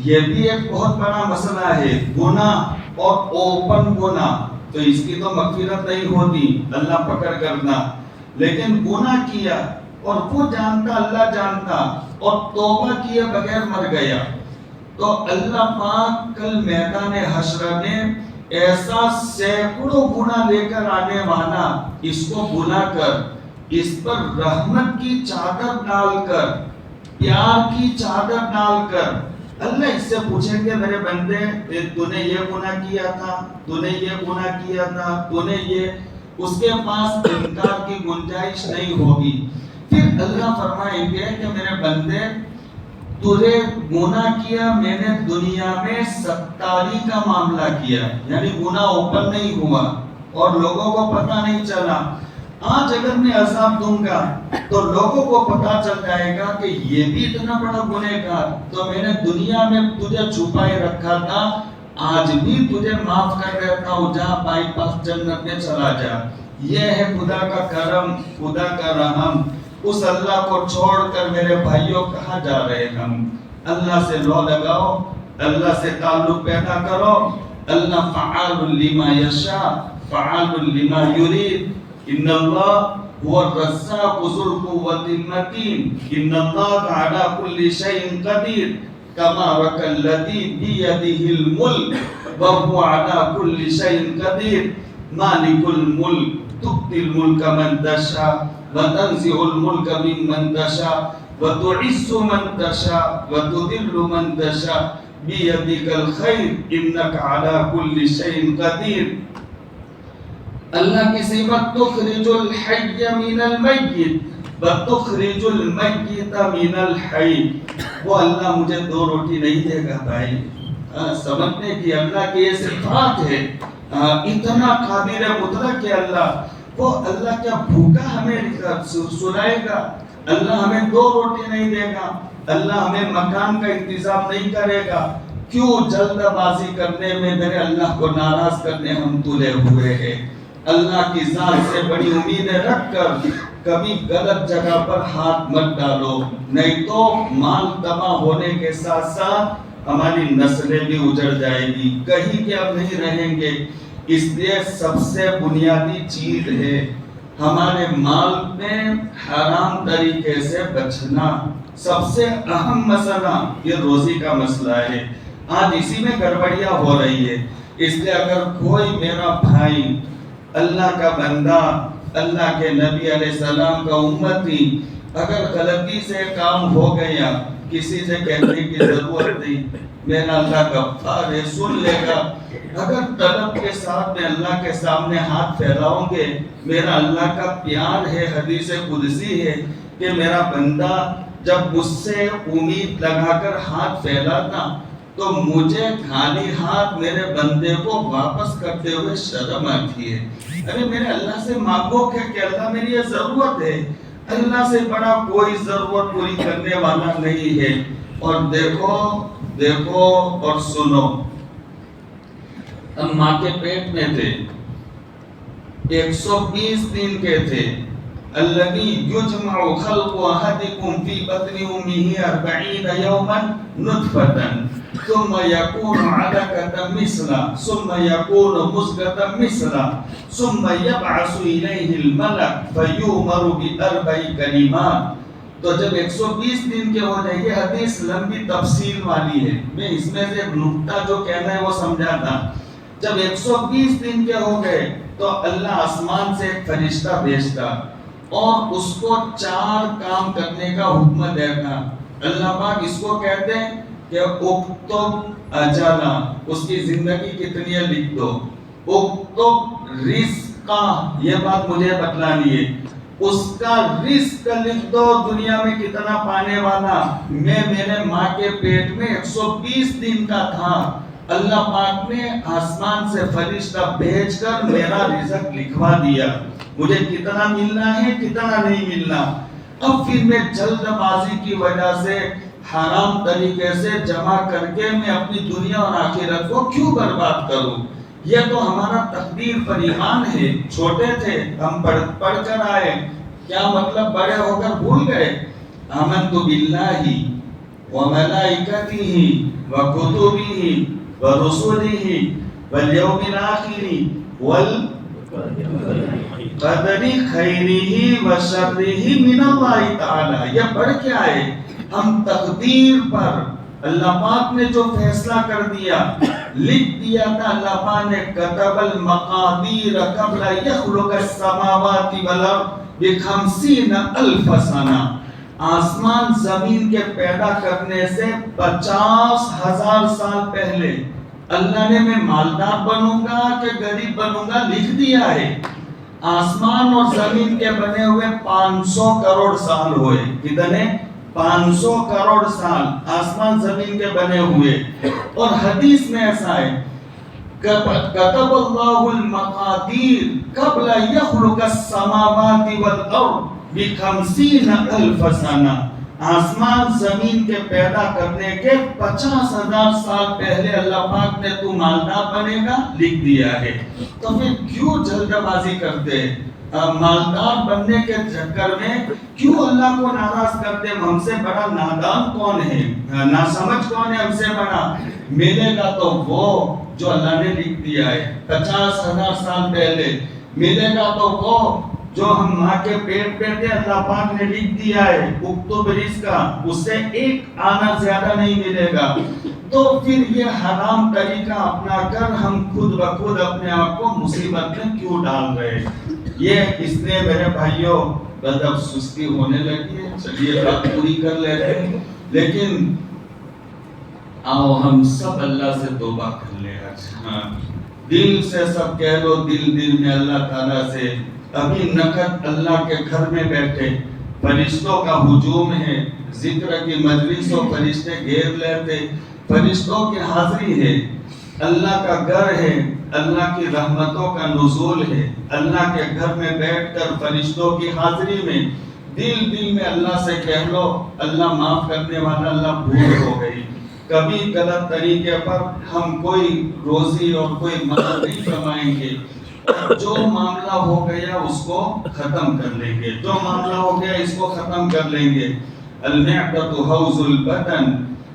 یہ بھی ایک بہت بڑا مسئلہ ہے، گناہ اور اوپن گناہ، تو اس کی تو مغفرت نہیں ہوتی، اللہ پکڑ کرنا، لیکن گناہ کیا اور وہ جانتا اللہ جانتا اور توبہ کیے بغیر مر گیا، تو اللہ پاک کل میدان حشر میں ایسا سینکڑوں گناہ لے کر آنے والا اس کو بلا کر اس پر رحمت کی چادر ڈال کر، پیار کی چادر ڈال کر اللہ اس سے پوچھیں گے میرے بندے تو نے یہ گناہ کیا تھا، تو نے یہ گناہ کیا تھا، تو نے یہ، اس کے پاس انکار کی گنجائش نہیں ہوگی۔ پھر اللہ فرمائیں گے کہ میرے بندے تجھے گناہ کیا، میں نے دنیا میں ستاری کا معاملہ کیا، یعنی گناہ اوپن نہیں ہوا اور لوگوں کو پتہ نہیں چلا، آج اگر میں عذاب دوں گا تو لوگوں کو پتا چل جائے گا کہ یہ بھی اتنا بڑا گنہگار، تو میں نے دنیا میں تجھے چھپائے رکھا تھا، آج بھی تجھے معاف کر دیتا ہوں، جا بائی پاس جنت میں چلا جا۔ یہ ہے خدا کا کرم، خدا کا رحم۔ اس اللہ کو چھوڑ کر میرے بھائیوں کہاں جا رہے ہم؟ اللہ سے لو لگاؤ، اللہ سے تعلق پیدا کرو۔ اللہ فعال لما یشاء فعال لما یرید، ان اللہ هو الرزاق ذو القوة المتين، ان اللہ على كل شيء قدیر، تبارک الذی بیدہ الملک وهو على كل شيء قدیر، مالک الملک تؤتی الملک من تشاء وتنزع الملک ممن تشاء وتعز من تشاء وتذل من تشاء بیدک الخیر انک على كل شيء قدیر۔ اللہ کی صفت تخرج الحی من المیت وتخرج المیت من الحی۔ وہ اللہ مجھے دو روٹی نہیں دے گا بھائی، سمجھنے کی اللہ کی یہ صفات ہے، اتنا قادر مطلق ہے اللہ، وہ اللہ کیا بھوکا ہمیں سلائے گا؟ اللہ ہمیں 2 روٹی نہیں دے گا؟ اللہ ہمیں مکان کا انتظام نہیں کرے گا؟ کیوں جلد بازی کرنے میں میرے اللہ کو ناراض کرنے ہم تلے ہوئے ہیں؟ اللہ کی ذات سے بڑی امیدیں رکھ کر کبھی غلط جگہ پر ہاتھ مت ڈالو، نہیں تو مال تباہ ہونے کے ساتھ ساتھ ہماری نسلیں بھی اجڑ جائے گی، کہیں کے اب نہیں رہیں گے۔ اس لیے سب سے بنیادی چیز ہے ہمارے مال میں حرام طریقے سے بچنا۔ سب سے اہم مسئلہ یہ روزی کا مسئلہ ہے، آج اسی میں گڑبڑیاں ہو رہی ہے۔ اس لیے اگر کوئی میرا بھائی اللہ کا بندہ، اللہ کے نبی علیہ السلام کا امتی، اگر غلطی سے کام ہو گیا، کسی سے کہنے کی ضرورت نہیں، میرا اللہ غفار ہے، سن لے گا۔ اگر طلب کے ساتھ میں اللہ کے سامنے ہاتھ پھیلاؤں گے، میرا اللہ کا پیار ہے، حدیث قدسی ہے کہ میرا بندہ جب مجھ سے امید لگا کر ہاتھ پھیلاتا تو مجھے خالی ہاتھ میرے بندے کو واپس کرتے ہوئے شرم آتی ہے۔ ارے میرے اللہ سے مانگو کہ اللہ میری یہ ضرورت ہے، اللہ سے بڑا کوئی ضرورت پوری کرنے والا نہیں ہے۔ اور دیکھو اور سنو، ہم ماں کے پیٹ میں تھے، 120 دن کے تھے۔ الذی یجمع خلق احدکم فی بطن امہ 40 یوما نطفۃ ثم یکون علقۃ مثلا ثم یکون مضغۃ مثلا ثم یبعث الیہ الملک فیؤمر باربع کلمات۔ تو جب 120 دن کے ہو جائیں گے، حدیث لمبی تفصیل والی ہے، میں اس میں سے ایک نقطہ جو کہنا ہے وہ سمجھاتا۔ جب 120 دن کے ہو گئے تو اللہ آسمان سے ایک فرشتہ بھیجتا اور اس کو 4 کام کرنے کا حکم دیتا۔ اللہ پاک اس کو کہتے ہیں کہ اکتب اجلا، اس کی زندگی کتنی ہے لکھ دو۔ اکتب رزقا، یہ بات مجھے بتلانی ہے، اس کا رزق لکھ دو، دنیا میں کتنا پانے والا۔ میں میرے ماں کے پیٹ میں 120 دن کا تھا، اللہ پاک نے آسمان سے فرشتہ بھیج کر میرا رزق لکھوا دیا، مجھے کتنا ملنا ہے کتنا نہیں ملنا۔ اب پھر میں جلد بازی کی وجہ سے حرام طریقے سے جمع کر کے میں اپنی دنیا اور آخرت کو کیوں برباد کروں؟ یہ تو ہمارا تقدیر پر ایمان ہے۔ چھوٹے تھے ہم پڑھ کر آئے، کیا مطلب بڑے ہو کر بھول گئے؟ آمنت باللہ وملائکتہ وکتبہ ورسلہ والیوم الآخر والقدر خیرہ وشرہ من اللہ تعالی۔ یہ پڑھ کے آئے، ہم تقدیر پر اللہ پاک نے جو فیصلہ کر دیا، لکھ دیا تھا، اللہ پاک نے کتب المقادیر قبل یخلق السماوات والارض ب50,000 سنہ، آسمان زمین کے پیدا کرنے سے 50,000 سال پہلے اللہ نے میں مالدار بنوں گا کہ غریب بنوں گا لکھ دیا ہے۔ آسمان اور زمین کے بنے ہوئے 500 کروڑ سال ہوئے، کتنے؟ 500 کروڑ سال آسمان زمین کے بنے ہوئے۔ اور حدیث میں ایسا ہے، کتب اللہ المقادیر قبل یخلق السماوات والارض ب50,000 سنہ، آسمان زمین کے پیدا کرنے کے 50,000 سال پہلے اللہ پاک نے تو مالدار بنے گا لکھ دیا ہے۔ تو پھر کیوں جلد بازی کرتے؟ مالدار بننے کے چکر میں کیوں اللہ کو ناراض کرتے؟ ہم سے بڑا نادان کون ہے، ناسمجھ کون ہے ہم سے بڑا؟ ملے گا تو وہ جو اللہ نے لکھ دیا ہے 50,000 سال پہلے، ملے گا تو وہ جو ہم ماں کے پیٹ پہ تھے اللہ پاک نے لکھ دیا ہے، اکتب رزقا، اس سے ایک آنا زیادہ نہیں ملے گا۔ تو پھر یہ حرام طریقہ اپنا کر ہم خود بخود اپنے آپ کو مصیبت میں کیوں ڈال رہے؟ یہ اس لیے میرے بھائیوں اب سستی ہونے لگی ہے، چلیے بات پوری کر لیتے ہیں، لیکن آؤ ہم سب اللہ سے توبہ کر لیں۔ اچھا دل سے سب کہہ لو، دل میں اللہ تعالیٰ سے۔ ابھی نقد اللہ کے گھر میں بیٹھے، فرشتوں کا ہجوم ہے، ذکر کی مجلس و فرشتے گھیر لیتے، فرشتوں کی حاضری ہے، اللہ کا گھر ہے، اللہ کی رحمتوں کا نزول ہے. اللہ کے گھر میں بیٹھ کر فرشتوں کی حاضری میں دل میں اللہ سے کہہ لو اللہ معاف کرنے والا، اللہ بھول ہو گئی، کبھی غلط طریقے پر ہم کوئی روزی اور کوئی مال نہیں کمائیں گے، جو معاملہ ہو گیا اس کو ختم کر لیں گے، جو معاملہ ہو گیا اس کو ختم کر لیں گے. المعدة حوض البدن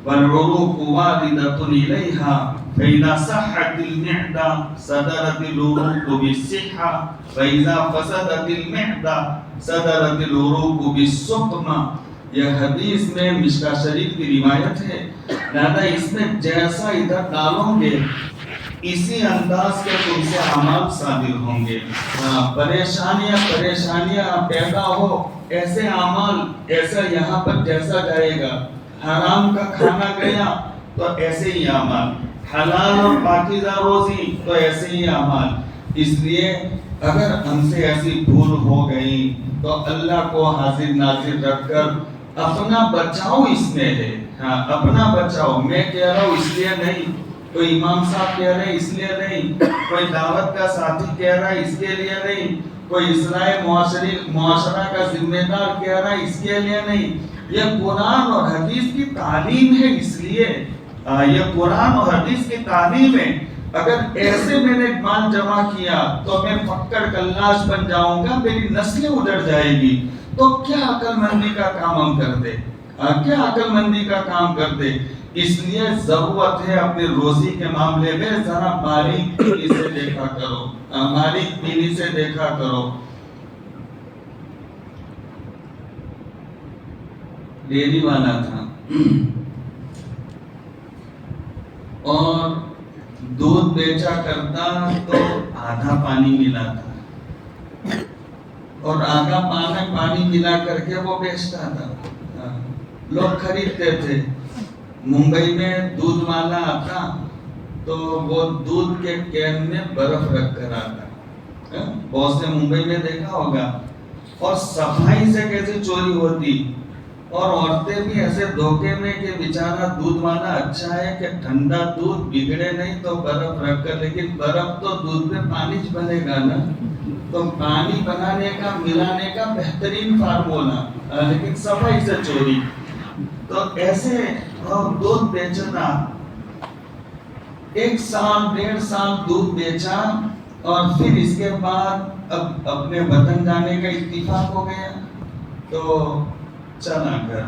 والعروق واردة إليها فإذا صحت المعدة صدرت العروق بالصحة فإذا فسدت المعدة صدرت العروق بالسقم. یہ حدیث میں مشکاہ شریف کی روایت ہے. لہذا اس میں جیسا ادھر ڈالو گے اسی انداز کے تم سے اعمال صادر ہوں گے. پریشانیاں پیدا ہو ایسے اعمال، ایسا یہاں پر جیسا جائے گا، حرام کا کھانا گیا تو ایسے ہی اعمال، حلال اور پاکیزہ روزی تو ایسے ہی اعمال. اس لیے اگر ہم سے ایسی بھول ہو گئی تو اللہ کو حاضر ناظر رکھ کر اپنا بچاؤ اس میں ہے. ہاں اپنا بچاؤ، میں کہہ رہا ہوں اس لیے نہیں، کوئی امام صاحب کہہ رہے اس لیے نہیں، کوئی دعوت کا ساتھی کہہ رہا ہے اس کے لیے نہیں، کوئی اصلاح معاشرہ کا ذمہ دار کہہ رہا ہے اس کے لیے نہیں. یہ قرآن اور حدیث کی تعلیم ہے، اس لیے یہ قرآن اور حدیث کی تعلیم ہے. اگر ایسے میں نے مال جمع کیا تو میں فقر کلاش بن جاؤں گا، میری نسلیں اجڑ جائے گی. تو کیا عقل مندی کا کام ہم کرتے، کیا عقل مندی کا کام کرتے. اس لیے ضرورت ہے اپنے روزی کے معاملے میں ذرا باریک بینی سے دیکھا کرو، باریک بینی سے دیکھا کرو. ڈیری والا تھا اور دودھ بیچا کرتا تو آدھا پانی ملا تھا اور آدھا پانی ملا کر کے وہ بیچتا تھا. لوگ خریدتے تھے. ممبئی میں دودھ والا آتا تو وہ دودھ کے کین میں برف رکھ کر آتا، بہت سے ممبئی میں دیکھا ہوگا. اور صفائی سے کیسے چوری ہوتی، اور عورتیں بھی ایسے دھوکے میں کہ بیچارہ دودھ والا اچھا ہے کہ ٹھنڈا دودھ بگڑے نہیں تو برف رکھ کر، لیکن برف تو دودھ میں پانی بنے گا نا، تو پانی بنانے کا ملانے کا بہترین فارمولا، لیکن صفائی سے چوری. تو ایسے دودھ بیچنا، 1 سال 1.5 سال دودھ بیچا اور پھر اس کے بعد اب اپنے وطن جانے کا اتفاق ہو گیا تو چلا کر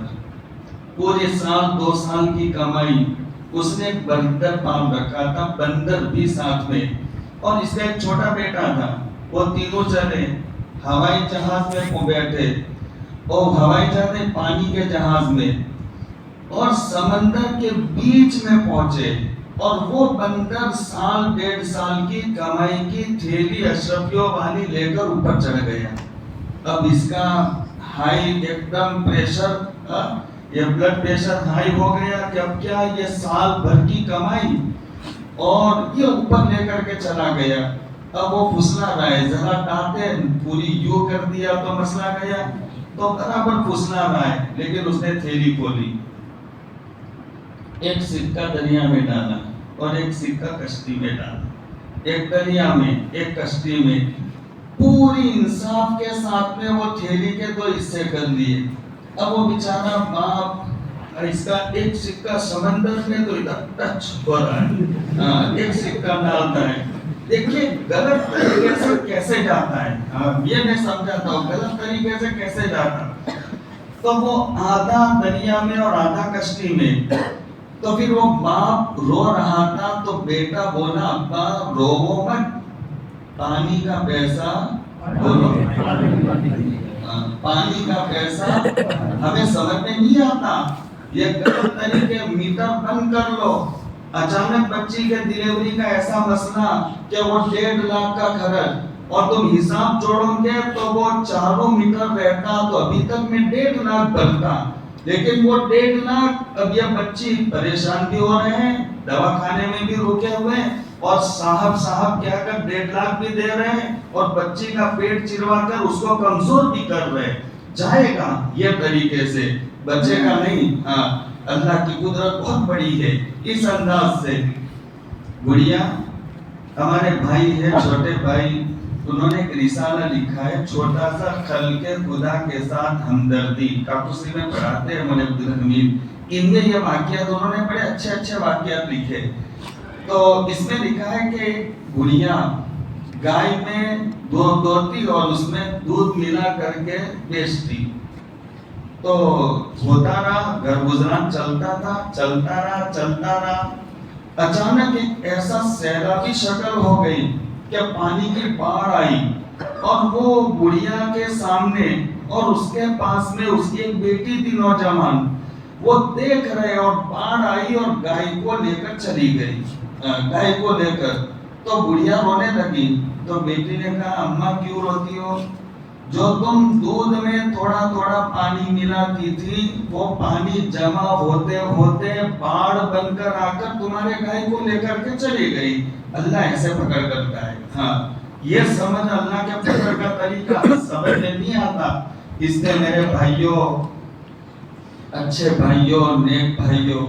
پورے سال 2 سال کی کمائی. اس نے ایک بندر پال رکھا تھا، بندر بھی ساتھ میں، اور اس کا ایک چھوٹا بیٹا تھا. وہ تینوں چلے ہوائی جہاز میں کو بیٹھے، اور ہوائی جہاز میں پانی کے جہاز میں، اور سمندر کے بیچ میں پہنچے. اور وہ بندر 1 سال 1.5 سال کی کمائی کی تھیلی اشرفیوں والی لے کر اوپر چڑھ گیا. اب اس کا ہائی ایک دم پریشر، یہ بلڈ پریشر ہائی ہو گیا کہ اب کیا یہ سال بھر کی کمائی، اور یہ اوپر لے کر کے چلا گیا. اب وہ پھسلا رہا ہے، ذرا ڈانٹے پوری یوں کر دیا تو مسئلہ گیا، تو برابر پھسلا رہا ہے. لیکن اس نے تھیلی کھولی، ایک سکہ دریا میں ڈالا اور ایک سکہ کشتی میں ڈالا، ایک دریا میں ایک کشتی میں. پوری انصاف کے ساتھ میں وہ تھیلی کے 2 حصے کر لیے. اب وہ بیچارہ باپ اس کا ایک سکہ سمندر میں تو ادھر ٹچ ہو رہا ہے، ایک سکہ ڈالتا ہے. دیکھیے غلط طریقے سے کیسے جاتا ہے، یہ میں سمجھاتا ہوں غلط طریقے سے کیسے جاتا. تو وہ آدھا دریا میں اور آدھا کشتی میں. تو پھر وہ باپ رو رہا تھا تو بیٹا بولا ابا رو مت، پانی کا پیسہ بولو، پانی کا پیسہ ہمیں سمجھ میں نہیں آتا. یہ غلط طریقے میٹر بند کر لو. اچانک بچی کے ڈلیوری کا ایسا مسئلہ کہ وہ 1.5 لاکھ کا خرچ، اور تم حساب جوڑو گے تو وہ 4 میٹر رہتا تو ابھی تک میں 1.5 لاکھ بنتا. لیکن وہ 1.5 لاکھ، اب یہ بچی پریشان بھی ہو رہے ہیں، دوا کھانے میں بھی رکے ہوئے ہیں، اور صاحب کیا کر 1.5 لاکھ بھی دے رہے ہیں، اور بچی کا پیٹ چروا کر اس کو کمزور بھی کر رہے. جائے گا یہ طریقے سے، بچے گا نہیں. ہاں اللہ کی قدرت بہت بڑی ہے. اس انداز سے گڑیا ہمارے بھائی ہے چھوٹے بھائی، انہوں نے ایک رسالہ لکھا ہے، چھوٹا سا خلق خدا کے ساتھ ہمدردی، کاکوسی میں پڑھاتے ہیں مولانا عبدالحمید، ان میں یہ واقعات انہوں نے بڑے اچھے اچھے واقعات لکھے. تو اس میں لکھا ہے کہ گڑیا گائے میں دودھ دوتی اور اس میں دودھ ملا کر کے بیچتی. تو ہوتا رہا، گھر گزران چلتا تھا، چلتا رہا. اچانک ایک ایسا سیلابی شکل ہو گئی کہ پانی کی باڑھ آئی اور وہ گڑیا کے سامنے اور اس کے پاس میں اس کی ایک بیٹی تھی نوجوان، وہ دیکھ رہے اور باڑھ آئی اور گائے کو لے کر چلی گئی. گائے کو لے کر تو گڑیا رونے لگی. تو بیٹی نے کہا اماں کیوں روتی ہو؟ جو تم دودھ میں تھوڑا تھوڑا پانی ملاتی تھی وہ پانی جمع ہوتے ہوتے باڑھ بن کر آ کر تمہارے گائے کو لے کر کے چلی گئی. اللہ ایسے پکڑ کرتا ہے. ہاں یہ سمجھ اللہ کے پکڑ کا طریقہ سمجھ میں نہیں آتا. اس لیے میرے بھائیوں، اچھے بھائیوں، نیک بھائیوں،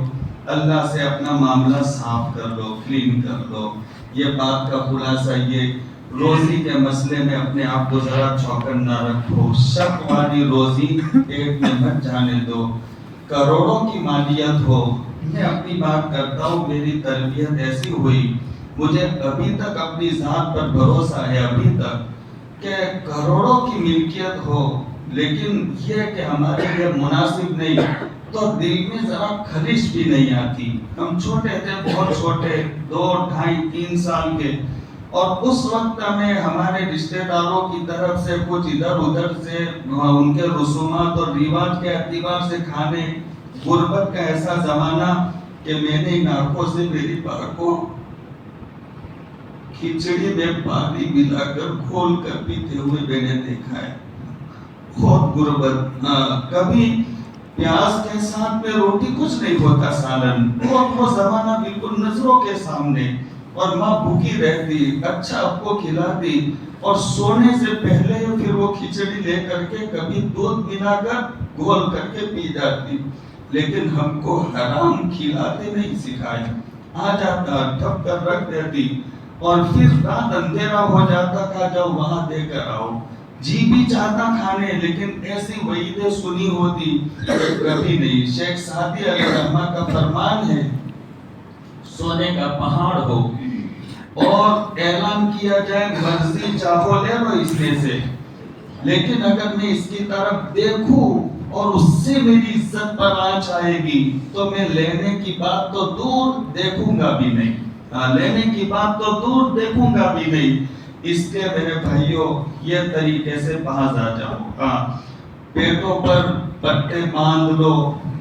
اللہ سے اپنا معاملہ صاف کر لو، کلین کر لو. یہ بات کا خلاصہ یہ، روزی کے مسئلے میں اپنے آپ کو ذرا چوکن نہ رکھو. شک والی روزی پیٹ میں مت جانے دو. کروڑوں کی مالیت ہو، میں اپنی بات کرتا ہوں، میری تربیت ایسی ہوئی، مجھے ابھی تک اپنی ذات پر بھروسہ ہے ابھی تک کہ کروڑوں کی ملکیت ہو لیکن یہ کہ ہمارے لیے مناسب نہیں تو دل میں ذرا خلش بھی نہیں آتی. ہم چھوٹے تھے، بہت چھوٹے، 2, 2.5, 3 سال کے، اور اس وقت میں ہمارے رشتہ داروں کی طرف سے کچھ ادھر ادھر سے ان کے رسومات اور رواج کے اعتبار سے کھانے، غربت کا ایسا زمانہ کہ میں نے ان آنکھوں سے میری ماں کو کھچڑی میں پانی ملا کر کھول کر پیتے ہوئے میں نے دیکھا ہے. بہت غربت. کبھی پیاز کے ساتھ میں روٹی کچھ نہیں ہوتا، سالن، بہت وہ زمانہ بالکل نظروں کے سامنے، اور ماں بھوکی رہتی، اچھا آپ کو کھلاتی، اور سونے سے پہلے پھر وہ کھچڑی لے کر کے کبھی دودھ ملا کر گھول کر کے پی جاتی. لیکن ہم کو حرام کھلاتے نہیں سکھائے. آ جاتا، ڈھک کر رکھ دیتی، اور پھر رات اندھیرا ہو جاتا تھا جب وہاں دے کر آؤ. جی بھی چاہتا کھانے، لیکن ایسی وعیدیں سنی ہوتی کبھی نہیں. شیخ سعدی علیہ رحمہ کا فرمان ہے، سونے کا پہاڑ ہو اور اعلان کیا جائے مرضی چاہو لے لو اس میں سے، لیکن اگر میں اس کی طرف دیکھوں اور اس سے میری عزت پر آنچ آئے گی تو میں لینے کی بات تو دور دیکھوں گا بھی نہیں. لینے کی بات تو دور دیکھوں گا بھی نہیں. اس لیے میرے بھائیوں، یہ طریقے سے باز آ جاؤ. پیٹوں پر پٹے باندھ لو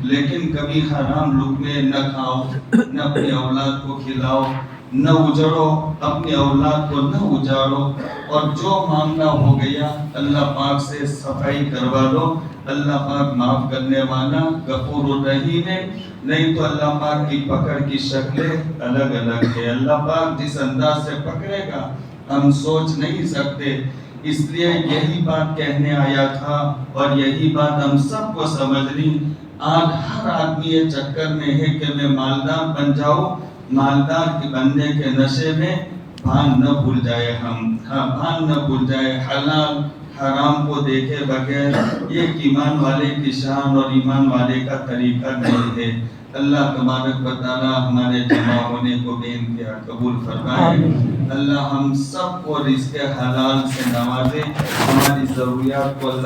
لیکن کبھی حرام لقمے نہ کھاؤ، نہ اپنی اولاد کو کھلاؤ، نہ اجڑو، اپنی اولاد کو نہ اجاڑو. اور جو معاملہ ہو گیا اللہ پاک سے صفائی کروا لو. اللہ پاک معاف کرنے والا غفور الرحیم ہے. نہیں تو اللہ پاک کی پکڑ کی شکلیں الگ الگ ہے. اللہ پاک جس انداز سے پکڑے گا ہم سوچ نہیں سکتے. اس لیے یہی بات کہنے آیا تھا اور یہی بات ہم سب کو سمجھنی. آج ہر آدمی یہ چکر میں ہے کہ میں مالدار بن جاؤں. مالدار کے بننے کے نشے میں بھان نہ بھول جائے ہم. بھان نہ بھول جائے. حلال حرام کو دیکھے بغیر یہ ایمان والے کی شان اور ایمان والے کا طریقہ نہیں ہے. اللہ تبارک و تعالی ہمارے جمع ہونے کو بے انتہا قبول فرمائے. اللہ ہم سب کو رزق حلال سے نوازے. ہماری ضروریات کو اللہ